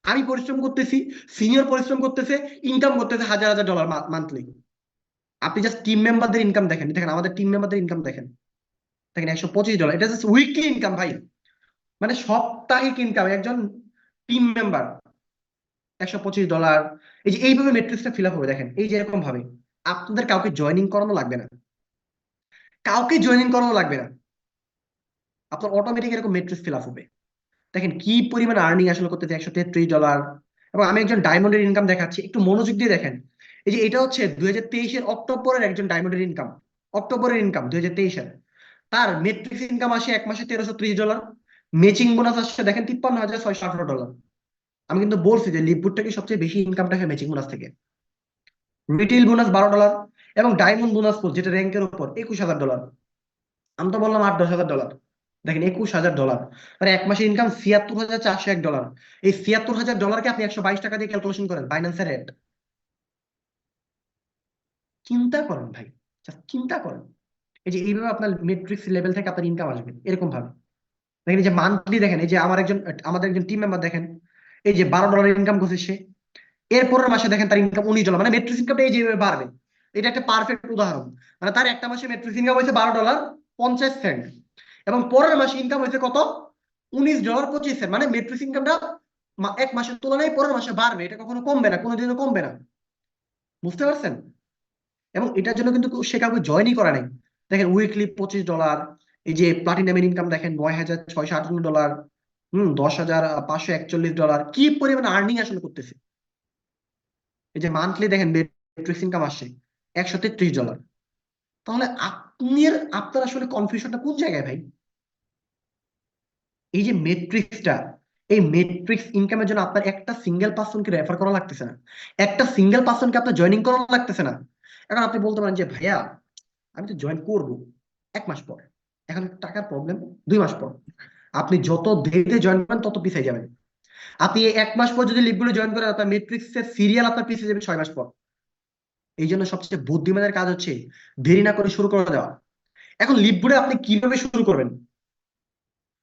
আমি পরিশ্রম করতেছি, সিনিয়র পরিশ্রম করতেছে, ইনকাম করতেছে হাজার হাজার ডলার মান্থলি। আপনি জাস্ট টিম মেম্বারদের ইনকাম দেখেন, দেখেন আমাদের টিম মেম্বারদের ইনকাম দেখেন, দেখেন $125, এটা জাস্ট উইকলি ইনকাম ভাই, মানে সাপ্তাহিক ইনকাম একজন টিম মেম্বার $125। এই যে এইভাবে মেট্রিক্সটা ফিল আপ হবে, দেখেন এই যে এরকম ভাবে আপনাদের কাউকে জয়েনিং করানো লাগবে না, কাউকে জয়েনিং করানো লাগবে না, আপনার অটোমেটিক এরকম মেট্রিক্স ফিল আপ হবে। দেখেন কি পরিমাণ আর্নিং আসলে করতেছে, $133। এবং আমি একজন ডায়মন্ডের ইনকাম দেখাচ্ছি, একটু মনোযোগ দিয়ে দেখেন। এই যে এটা হচ্ছে 2023-এর অক্টোবরের একজন ডায়মন্ডের ইনকাম, অক্টোবরের ইনকাম 2023-এর। তার মেট্রিক্স ইনকাম আসে এক মাসে $1330। ম্যাচিং বোনাস আসছে দেখেন $53,618। আমি কিন্তু বলছি যে লিপবুড থেকে সবচেয়ে বেশি ইনকামটা হয় ম্যাচিং বোনাস থেকে। রিটেল বোনাস $12, এবং ডায়মন্ড বোনাস যেটা র্যাঙ্কের উপর $21,000। আমি তো বললাম $8-10,000। দেখেন $21,000, মানে এক মাসের ইনকাম $76,401। এই $76,000-কে আপনি 122 টাকা দিয়ে ক্যালকুলেশন করেন বাইন্যান্সের রেট। চিন্তা করেন ভাই, জাস্ট চিন্তা করেন। এই যে এইভাবে আপনার মেট্রিক্স লেভেল থেকে আপনার ইনকাম আসবে এরকম ভাবে। দেখেন এই যে মান্থলি দেখেন, এই যে আমাদের একজন টিম মেম্বার দেখেন, এই যে $12 ইনকাম করছে সে, এর পরের মাসে দেখেন তার ইনকাম $19, মানে মেট্রিক্স ইনকামটা এই যেভাবে বাড়বে। এটা একটা পারফেক্ট উদাহরণ, মানে তার একটা মাসে মেট্রিক্স ইনকাম হয়েছে $12.50, এবং পরের মাসে ইনকাম হয়েছে কত, $19.25। মানে মেট্রিক্স ইনকামটা এক মাসের তুলনায় পরের মাসে বাড়বে, এটা কখনো কমবে না, কোনোদিনও কমবে না। বুঝতে পারছেন? এবং এটার জন্য কিন্তু সে কাউকে জয়েনই করা নাই। দেখেন উইকলি $25, এই যে প্লাটিনামের ইনকাম দেখেন $9,658, $10,541। কি পরিমাণ আর্নিং আসলে করতেছে। এই যে মান্থলি দেখেন মেট্রিক্স ইনকাম আসছে $133। তাহলে আপনার আসলে কনফিউশনটা কোন জায়গায় ভাই? এই যে মেট্রিক্সটা, এই মেট্রিক্স ইনকামের জন্য আপনার একটা সিঙ্গেল পার্সনকে রেফার করা লাগতেছে না, একটা সিঙ্গেল পার্সনকে আপনার জয়েনিং করা লাগতেছে না। এখন আপনি বলতে পারেন যে ভাইয়া আমি তো জয়েন করব 1 মাস পর, এখন টাকার প্রবলেম 2 মাস পর। আপনি যত দেরিতে জয়েন করেন তত পিছিয়ে যাবেন। আপনি 1 মাস পর যদি লিপগুলো জয়েন করেন, আপনার মেট্রিক্সের সিরিয়াল আপনার পিছিয়ে যাবে 6 মাস পর। এই জন্য সবচেয়ে বুদ্ধিমানের কাজ হচ্ছে দেরি না করে শুরু করে দেওয়া। এখন লিপগুডে আপনি কিভাবে শুরু করবেন?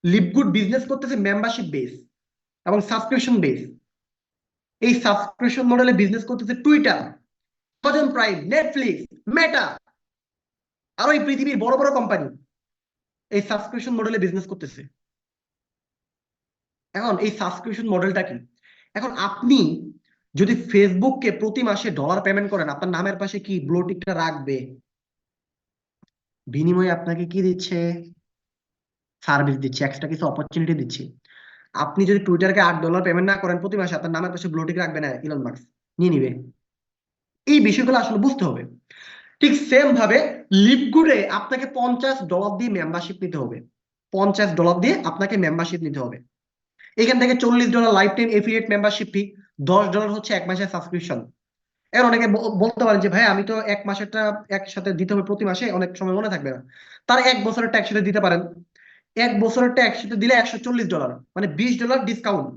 লিপগুড বিজনেস করতেছে মেম্বারশিপ বেস এবং সাবস্ক্রিপশন বেস। এই সাবস্ক্রিপশন মডেলে বিজনেস করতেছে টুইটার, অ্যামাজন প্রাইম, নেটফ্লিক্স, মেটা, আরো এই পৃথিবীর বড় বড় কোম্পানি এই সাবস্ক্রিপশন মডেলে বিজনেস করতেছে। এখন এই সাবস্ক্রিপশন মডেলটা কি? এখন আপনি যদি ফেসবুককে প্রতি মাসে ডলার পেমেন্ট করেন, আপনার নামের পাশে কি ব্লু টিকটা রাখবে, বিনিময়ে আপনাকে কি দিচ্ছে? সার্ভিস দিচ্ছে, এক্সট্রা কিছু অপরচুনিটি দিচ্ছে। আপনি যদি টুইটারকে $8 পেমেন্ট না করেন প্রতি মাসে, আপনার নামের পাশে ব্লু টিক রাখবে না ইলন মাস্ক, নিয়ে নিবে। এই বিষয়গুলো আসলে বুঝতে হবে। ঠিক সেম ভাবে লিপগুডে আপনাকে $50 দিয়ে মেম্বারশিপ নিতে হবে, $50 দিয়ে আপনাকে মেম্বারশিপ নিতে হবে। এখান থেকে $40 লাইফ টাইম এফিলিয়েট মেম্বারশিপ ফি, $10 হচ্ছে 1 মাসের সাবস্ক্রিপশন। এর অনেকে বলতে পারেন যে ভাই আমি তো 1 মাসেরটা একসাথে দিতে হবে প্রতি মাসে, অনেক সময় মনে থাকবে না। তার 1 বছরেরটা একসাথে দিতে পারেন। 1 বছরেরটা একসাথে দিলে $140, মানে $20 ডিসকাউন্ট।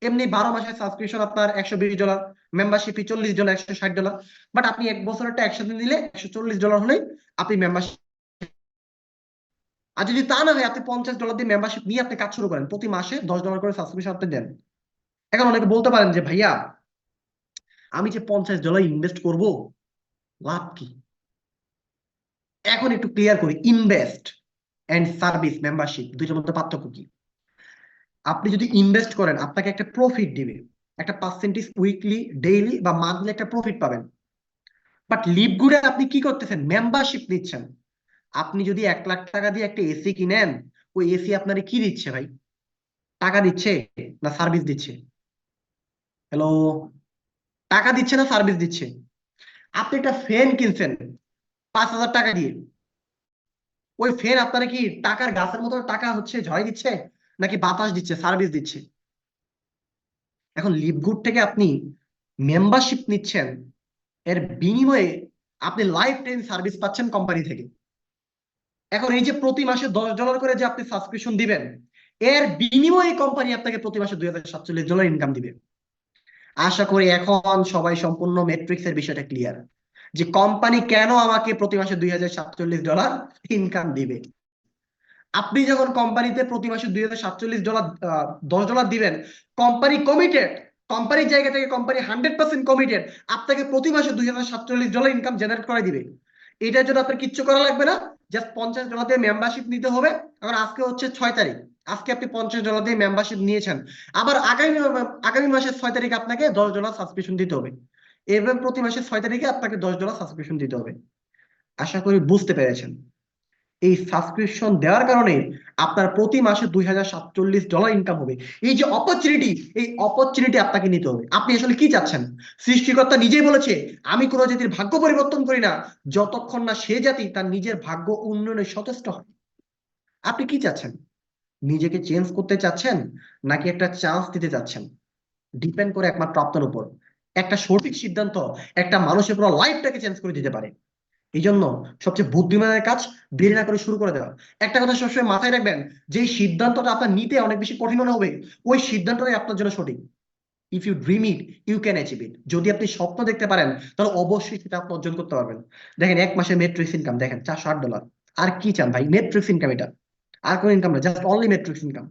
এমনি 12 মাসের সাবস্ক্রিপশন আপনার $120, মেম্বারশিপ ফি $40, $160। বাট আপনি 1 বছরেরটা একসাথে নিলে $140 হলেই আপনি মেম্বারশিপ আর যদি তা না হয় আপনি $50 দিয়ে মেম্বারশিপ নিয়ে আপনি কাজ শুরু করেন, প্রতি মাসে $10 করে সাবস্ক্রিপশন আপনি দেন। এখন অনেকে বলতে পারেন যে ভাইয়া আমি যে $50 ইনভেস্ট করব, লাভ কি? এখন একটু ক্লিয়ার করি, ইনভেস্ট এন্ড সার্ভিস মেম্বারশিপ দুইটার মধ্যে পার্থক্য কি। আপনি যদি ইনভেস্ট করেন আপনাকে একটা প্রফিট দিবে, একটা পার্সেন্টেজ উইকলি, ডেইলি বা মান্থলি একটা প্রফিট পাবেন। বাট লিভগুডে আপনি কি করতেছেন? মেম্বারশিপ নিচ্ছেন। আপনি যদি 1 লাখ টাকা দিয়ে একটা এসি কিনেন, ওই এসি আপনার কি দিচ্ছে ভাই? টাকা দিচ্ছে না সার্ভিস দিচ্ছে? হ্যালো, টাকা দিচ্ছে না সার্ভিস দিচ্ছে? আপনি একটা ফ্যান কিনছেন 5,000 টাকা দিয়ে, ওই ফ্যান আপনারা কি টাকার গাছের মতো টাকা হচ্ছে ঝড়াই দিচ্ছে, নাকি বাতাস দিচ্ছে, সার্ভিস দিচ্ছে? এখন লিভগুড থেকে আপনি মেম্বারশিপ নিচ্ছেন, এর বিনিময়ে আপনি লাইফ টাইম সার্ভিস পাচ্ছেন কোম্পানি থেকে। এখন এই যে প্রতি মাসে $10 করে যে আপনি সাবস্ক্রিপশন দিবেন, এর বিনিময়ে কোম্পানি আপনাকে প্রতি মাসে $2,047 ইনকাম দিবে। আশা করি এখন সবাই সম্পূর্ণ ম্যাট্রিক্স এর বিষয়টা ক্লিয়ার, যে কোম্পানি কেন আমাকে প্রতি মাসে $2,047 ইনকাম দিবে। আপনি যখন কোম্পানিতে প্রতি মাসে $2,047 $10 দিবেন, কোম্পানি কমিটেড, কোম্পানির জায়গা থেকে কোম্পানি 100% কমিটেড আপনাকে প্রতি মাসে $2,047 ইনকাম জেনারেট করে দিবে। এটার জন্য আপনার কিচ্ছু করা লাগবে না, জাস্ট $50 দিয়ে মেম্বারশিপ নিতে হবে। এখন আজকে হচ্ছে 6 তারিখ, আজকে আপনি $50 দিয়ে মেম্বারশিপ নিয়েছেন, আবার আগামী মাসের 6 তারিখে আপনাকে $10 সাবস্ক্রিপশন দিতে হবে। এভাবে প্রতি মাসের 6 তারিখে আপনাকে $10 সাবস্ক্রিপশন দিতে হবে। আশা করি বুঝতে পেরেছেন। এই সাবস্ক্রিপশন দেওয়ার কারণে আপনার প্রতি মাসে $2,047 ইনকাম হবে। এই যে অপরচুনিটি, এই অপরচুনিটি আপনাকে নিতে হবে। আপনি আসলে কি চাচ্ছেন? সৃষ্টিকর্তা নিজেই বলেছে, আমি কোনো জাতির ভাগ্য পরিবর্তন করি না যতক্ষণ না সে জাতি তার নিজের ভাগ্য উন্নয়নে সচেষ্ট হয়। আপনি কি চাচ্ছেন? নিজেকে চেঞ্জ করতে চাচ্ছেন, নাকি একটা চান্স দিতে চাচ্ছেন? ডিপেন্ড করে একমাত্র আপনার উপর। একটা সঠিক সিদ্ধান্ত একটা মানুষের পুরো লাইফটাকে চেঞ্জ করে দিতে পারে। এই জন্য সবচেয়ে বুদ্ধিমানের কাজ দেরি না করে শুরু করে দেওয়া। একটা কথা সবসময় মাথায় রাখবেন, যে সিদ্ধান্তটা আপনার নিতে অনেক বেশি কঠিন মনে হবে, ওই সিদ্ধান্তটাই আপনার জন্য সঠিক। If you dream it you can achieve it. যদি আপনি স্বপ্ন দেখতে পারেন তাহলে অবশ্যই সেটা আপনি অর্জন করতে পারবেন। দেখেন, এক মাসে মেট্রিক্স ইনকাম দেখেন $408। আর কি চান ভাই? মেট্রিক্স ইনকাম, এটা আর কোনো ইনকাম না, জাস্ট অনলি মেট্রিক্স ইনকাম।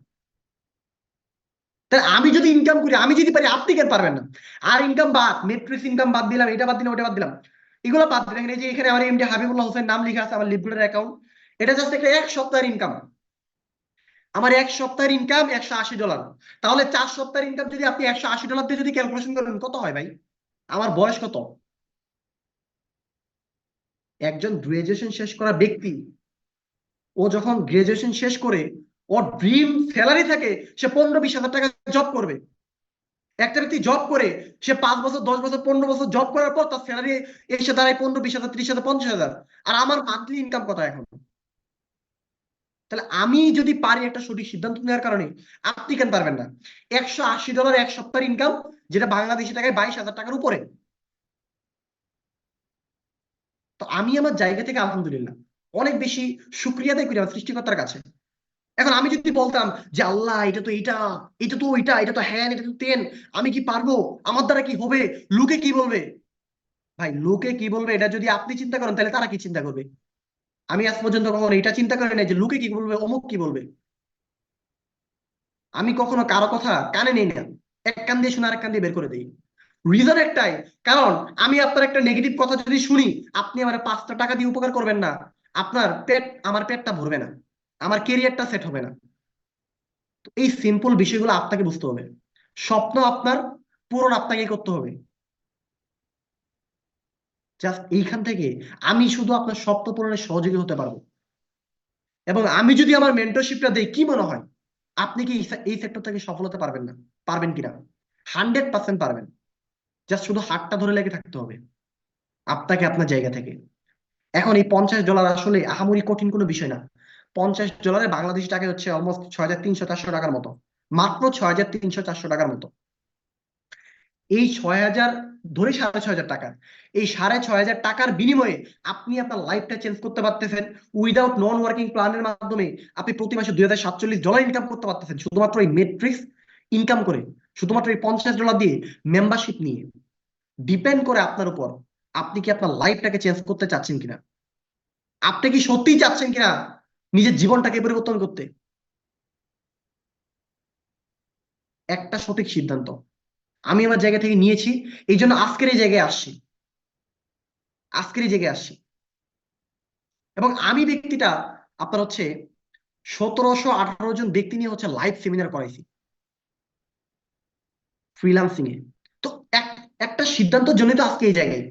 তাহলে আমি যদি ইনকাম করি, আমি যদি পারি, আপনি কেন পারবেন না? আর ইনকাম বাদ, মেট্রিক্স ইনকাম বাদ দিলাম, এটা বাদ দিলাম, ওটা বাদ দিলাম, এগুলো বাদ দিলাম। এই যে এখানে আমার এমডি হাবিবুল্লাহ হোসেন নাম লিখা আছে, আমার লিভগুলোর অ্যাকাউন্ট, এটা জাস্ট একটা 1 সপ্তাহের ইনকাম। আমার 1 সপ্তাহের ইনকাম $180। তাহলে 4 সপ্তাহের ইনকাম যদি আপনি $180 দিয়ে যদি ক্যালকুলেশন করেন, কত হয় ভাই? আমার বয়স কত? একজন গ্রাজুয়েশন শেষ করা ব্যক্তি, ও যখন গ্রাজুয়েশন শেষ করে, ওর ড্রিম স্যালারি থাকে সে 15-20 হাজার টাকা জব করবে। একটা ব্যক্তি জব করে, সে 5 বছর, 10 বছর, 15 বছর জব করার পর তার স্যালারি এসে দাঁড়ায় 15-20 হাজার, 30 হাজার, 50 হাজার। আর আমার মান্থলি ইনকাম কত এখন? তাহলে আমি যদি পারি একটা সঠিক সিদ্ধান্ত নেওয়ার কারণে, আপনি কেন পারবেন না? $180 1 সপ্তাহের ইনকাম, যেটা বাংলাদেশি টাকায় 22,000 টাকার উপরে। তো আমি আমার জায়গা থেকে আলহামদুলিল্লাহ অনেক বেশি শুক্রিয়া আদায় করি আমার সৃষ্টিকর্তার কাছে। এখন আমি যদি বলতাম যে আল্লাহ এটা তো এটা, এটা তো ওইটা, এটা তো হ্যান, এটা তো তেন, আমি কি পারবো, আমার দ্বারা কি হবে, লোকে কি বলবে? ভাই, লোকে কি বলবে এটা যদি আপনি চিন্তা করেন, তাহলে তারা কি চিন্তা করবে? আমি আজ পর্যন্ত কখনো এটা চিন্তা করি না যে লোকে কি বলবে, অমুক কি বলবে। আমি কখনো কারো কথা কানে নেই না, এক কান দিয়ে শুনে আরেক কান দিয়ে বের করে দিই। রিজন একটাই, কারণ আমি আপনার একটা নেগেটিভ কথা যদি শুনি, আপনি আমার 5টা টাকা দিয়ে উপকার করবেন না, আপনার পেট, আমার পেটটা ভরবে না, আমার কেরিয়ারটা সেট হবে না। তো এই সিম্পল বিষয়গুলো আপনাকে বুঝতে হবে। স্বপ্ন আপনার, পূরণ আপনাকে করতে হবে। জাস্ট এইখান থেকে আমি শুধু আপনার স্বপ্ন পূরণের সহযোগী হতে পারবো। এবং আমি যদি আমার মেন্টরশিপটা দেই, কি মনে হয় আপনি কি এই সেক্টর থেকে সফল হতে পারবেন না? পারবেন কিনা? 100% পারবেন। জাস্ট শুধু হাতটা ধরে লেগে থাকতে হবে আপনাকে, আপনার জায়গা থেকে। এখন এই $50 আসলে আহামরি কঠিন কোনো বিষয় না। $50 বাংলাদেশি টাকায় হচ্ছে অলমোস্ট 6,300-400 টাকার মতো, মাত্র 6,300-400 টাকার মতো। এই 6,000 ধরে 6,500 টাকা, এই 6,500 টাকার বিনিময়ে আপনি আপনার লাইফটা চেঞ্জ করতে পারতেছেন। উইদাউট নন ওয়ার্কিং প্ল্যানের মাধ্যমে আপনি প্রতি মাসে $2,047 ইনকাম করতে পারতেছেন, শুধুমাত্র এই মেট্রিক্স ইনকাম করে, শুধুমাত্র এই $50 দিয়ে মেম্বারশিপ নিয়ে। ডিপেন্ড করে আপনার উপর, আপনি কি আপনার লাইফটাকে চেঞ্জ করতে চাচ্ছেন কিনা, আপনি কি সত্যিই চাচ্ছেন কিনা নিজের জীবনটাকে পরিবর্তন করতে? একটা সঠিক সিদ্ধান্ত আমি আমার জায়গা থেকে নিয়েছি, এই জন্য আজকের এই জায়গায় আসছি, আজকের এই জায়গায় আসছি। এবং আমি ব্যক্তিটা আপনার হচ্ছে 1718 জন ব্যক্তি নিয়ে হচ্ছে লাইভ সেমিনার করাইছি ফ্রিল্যান্সিং এ। তো একটা সিদ্ধান্তের জন্য তো আজকে এই জায়গায়।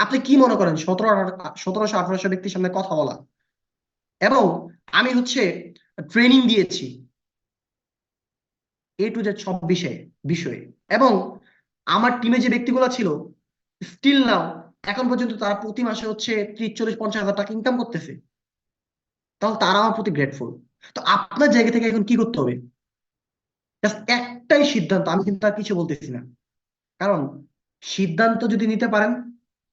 আপনি কি মনে করেন 1700-1800 ব্যক্তির সামনে কথা বলা, এবং আমি হচ্ছে ট্রেনিং দিয়েছি A to Z সব বিষয়ে, এবং আমার টিমে যে ব্যক্তিগুলো ছিল স্টিল নাও এখন পর্যন্ত তারা প্রতি মাসে হচ্ছে 30, 40, 50 হাজার টাকা ইনকাম করতেছে, তাহলে তারা আমার প্রতি গ্রেটফুল। তো আপনার জায়গা থেকে এখন কি করতে হবে? জাস্ট একটাই সিদ্ধান্ত, আমি কিন্তু আর কিছু বলতেছি না। কারণ সিদ্ধান্ত যদি নিতে পারেন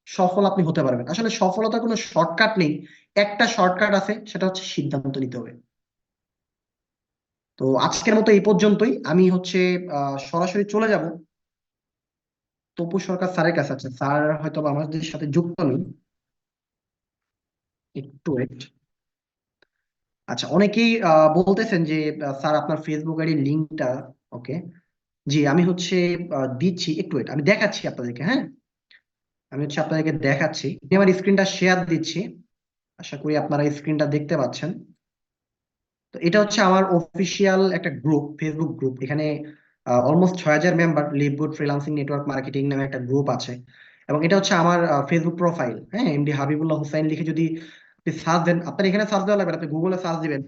সফল আপনি হতে পারবেন। আসলে সফলতার কোনো শর্টকাট নেই, একটা শর্টকাট আছে, সেটা হচ্ছে সিদ্ধান্ত নিতে হবে। তো আজকের মতো এই পর্যন্তই। আমি হচ্ছে সরাসরি চলে যাব তপু সরকার স্যারের কাছে। আছে স্যার হয়তো বা আমাদের সাথে যুক্ত নেই, একটু ওয়েট। আচ্ছা, অনেকেই বলতেছেন যে স্যার আপনার ফেসবুক আইডির লিঙ্কটা। ওকে, জি আমি হচ্ছে দিচ্ছি, একটু ওয়েট, আমি দেখাচ্ছি আপনাদেরকে। হ্যাঁ, আমি হচ্ছে আপনাদেরকে দেখাচ্ছি, আমি আমার স্ক্রিনটা শেয়ার দিচ্ছি, আশা করি আপনারা স্ক্রিনটা দেখতে পাচ্ছেন। তো এটা হচ্ছে আমার অফিসিয়াল একটা গ্রুপ, ফেসবুক গ্রুপ। এখানে almost 6000 member, LiveGood freelancing network marketing নামে একটা গ্রুপ আছে। এবং এটা হচ্ছে আমার ফেসবুক প্রোফাইল। হ্যাঁ, এমডি হাবিবুল্লাহ হুসাইন লিখে যদি আপনি সার্চ দেন, আপনার এখানে সার্চ দেওয়া লাগবে না, আপনি গুগলে সার্চ দিবেন।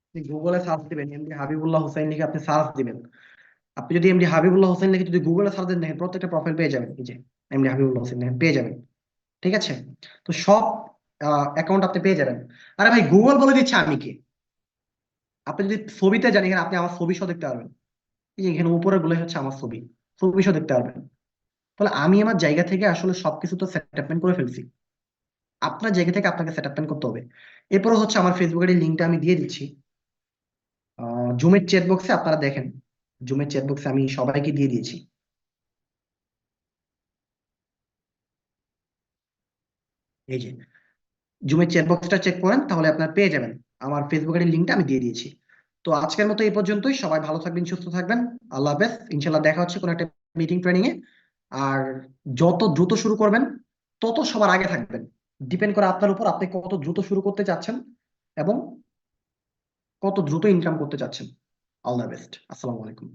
আপনি গুগলে সার্চ দিবেন এমডি হাবিবুল্লাহ হুসাইন লিখে আপনি সার্চ দিবেন। আপনি যদি এমডি হাবিবুল্লাহ হোসেন লিখে যদি গুগলে সার্চ দেন, দেখেন প্রত্যেকটা প্রোফাইল পেয়ে যাবেন। এই যে এমডি হাবিবুল্লাহ হোসেন দেখেন পেয়ে যাবেন। ঠিক আছে, তো সব অ্যাকাউন্ট আপনি পেয়ে যাবেন। আরে ভাই, গুগল বলে দিচ্ছে আমি কে। আপনি যদি ছবিতে যান, এখানে আপনি আমার ছবি সহ দেখতে পারবেন। এই যে এখানে উপরে গুলো হচ্ছে আমার ছবি, ছবি সহ দেখতে পারবেন। তাহলে আমি আমার জায়গা থেকে আসলে সবকিছু তো সেটআপমেন্ট করে ফেলছি, আপনার জায়গা থেকে আপনাকে সেটআপমেন্ট করতে হবে। এরপরে হচ্ছে আমার ফেসবুকের লিঙ্কটা আমি দিয়ে দিচ্ছি জুমের চ্যাট বক্সে, আপনারা দেখেন জুমের চ্যাট বক্সে আমি সবাইকে দিয়ে দিয়েছি। এই যে জুমের চ্যাট বক্সটা চেক করেন, তাহলে আপনারা পেয়ে যাবেন আমার ফেসবুকের লিঙ্কটা আমি দিয়ে দিয়েছি। তো আজকের মতো এই পর্যন্তই, সবাই ভালো থাকবেন, সুস্থ থাকবেন। আল্লাহ হাফেজ, ইনশাল্লাহ দেখা হচ্ছে কোনো একটা মিটিং ট্রেনিং এ। আর যত দ্রুত শুরু করবেন তত সবার আগে থাকবেন। ডিপেন্ড করে আপনার উপর, আপনি কত দ্রুত শুরু করতে চাচ্ছেন এবং কত দ্রুত ইনকাম করতে চাচ্ছেন। আল্লাহ বেস্ট, আসসালামু আলাইকুম।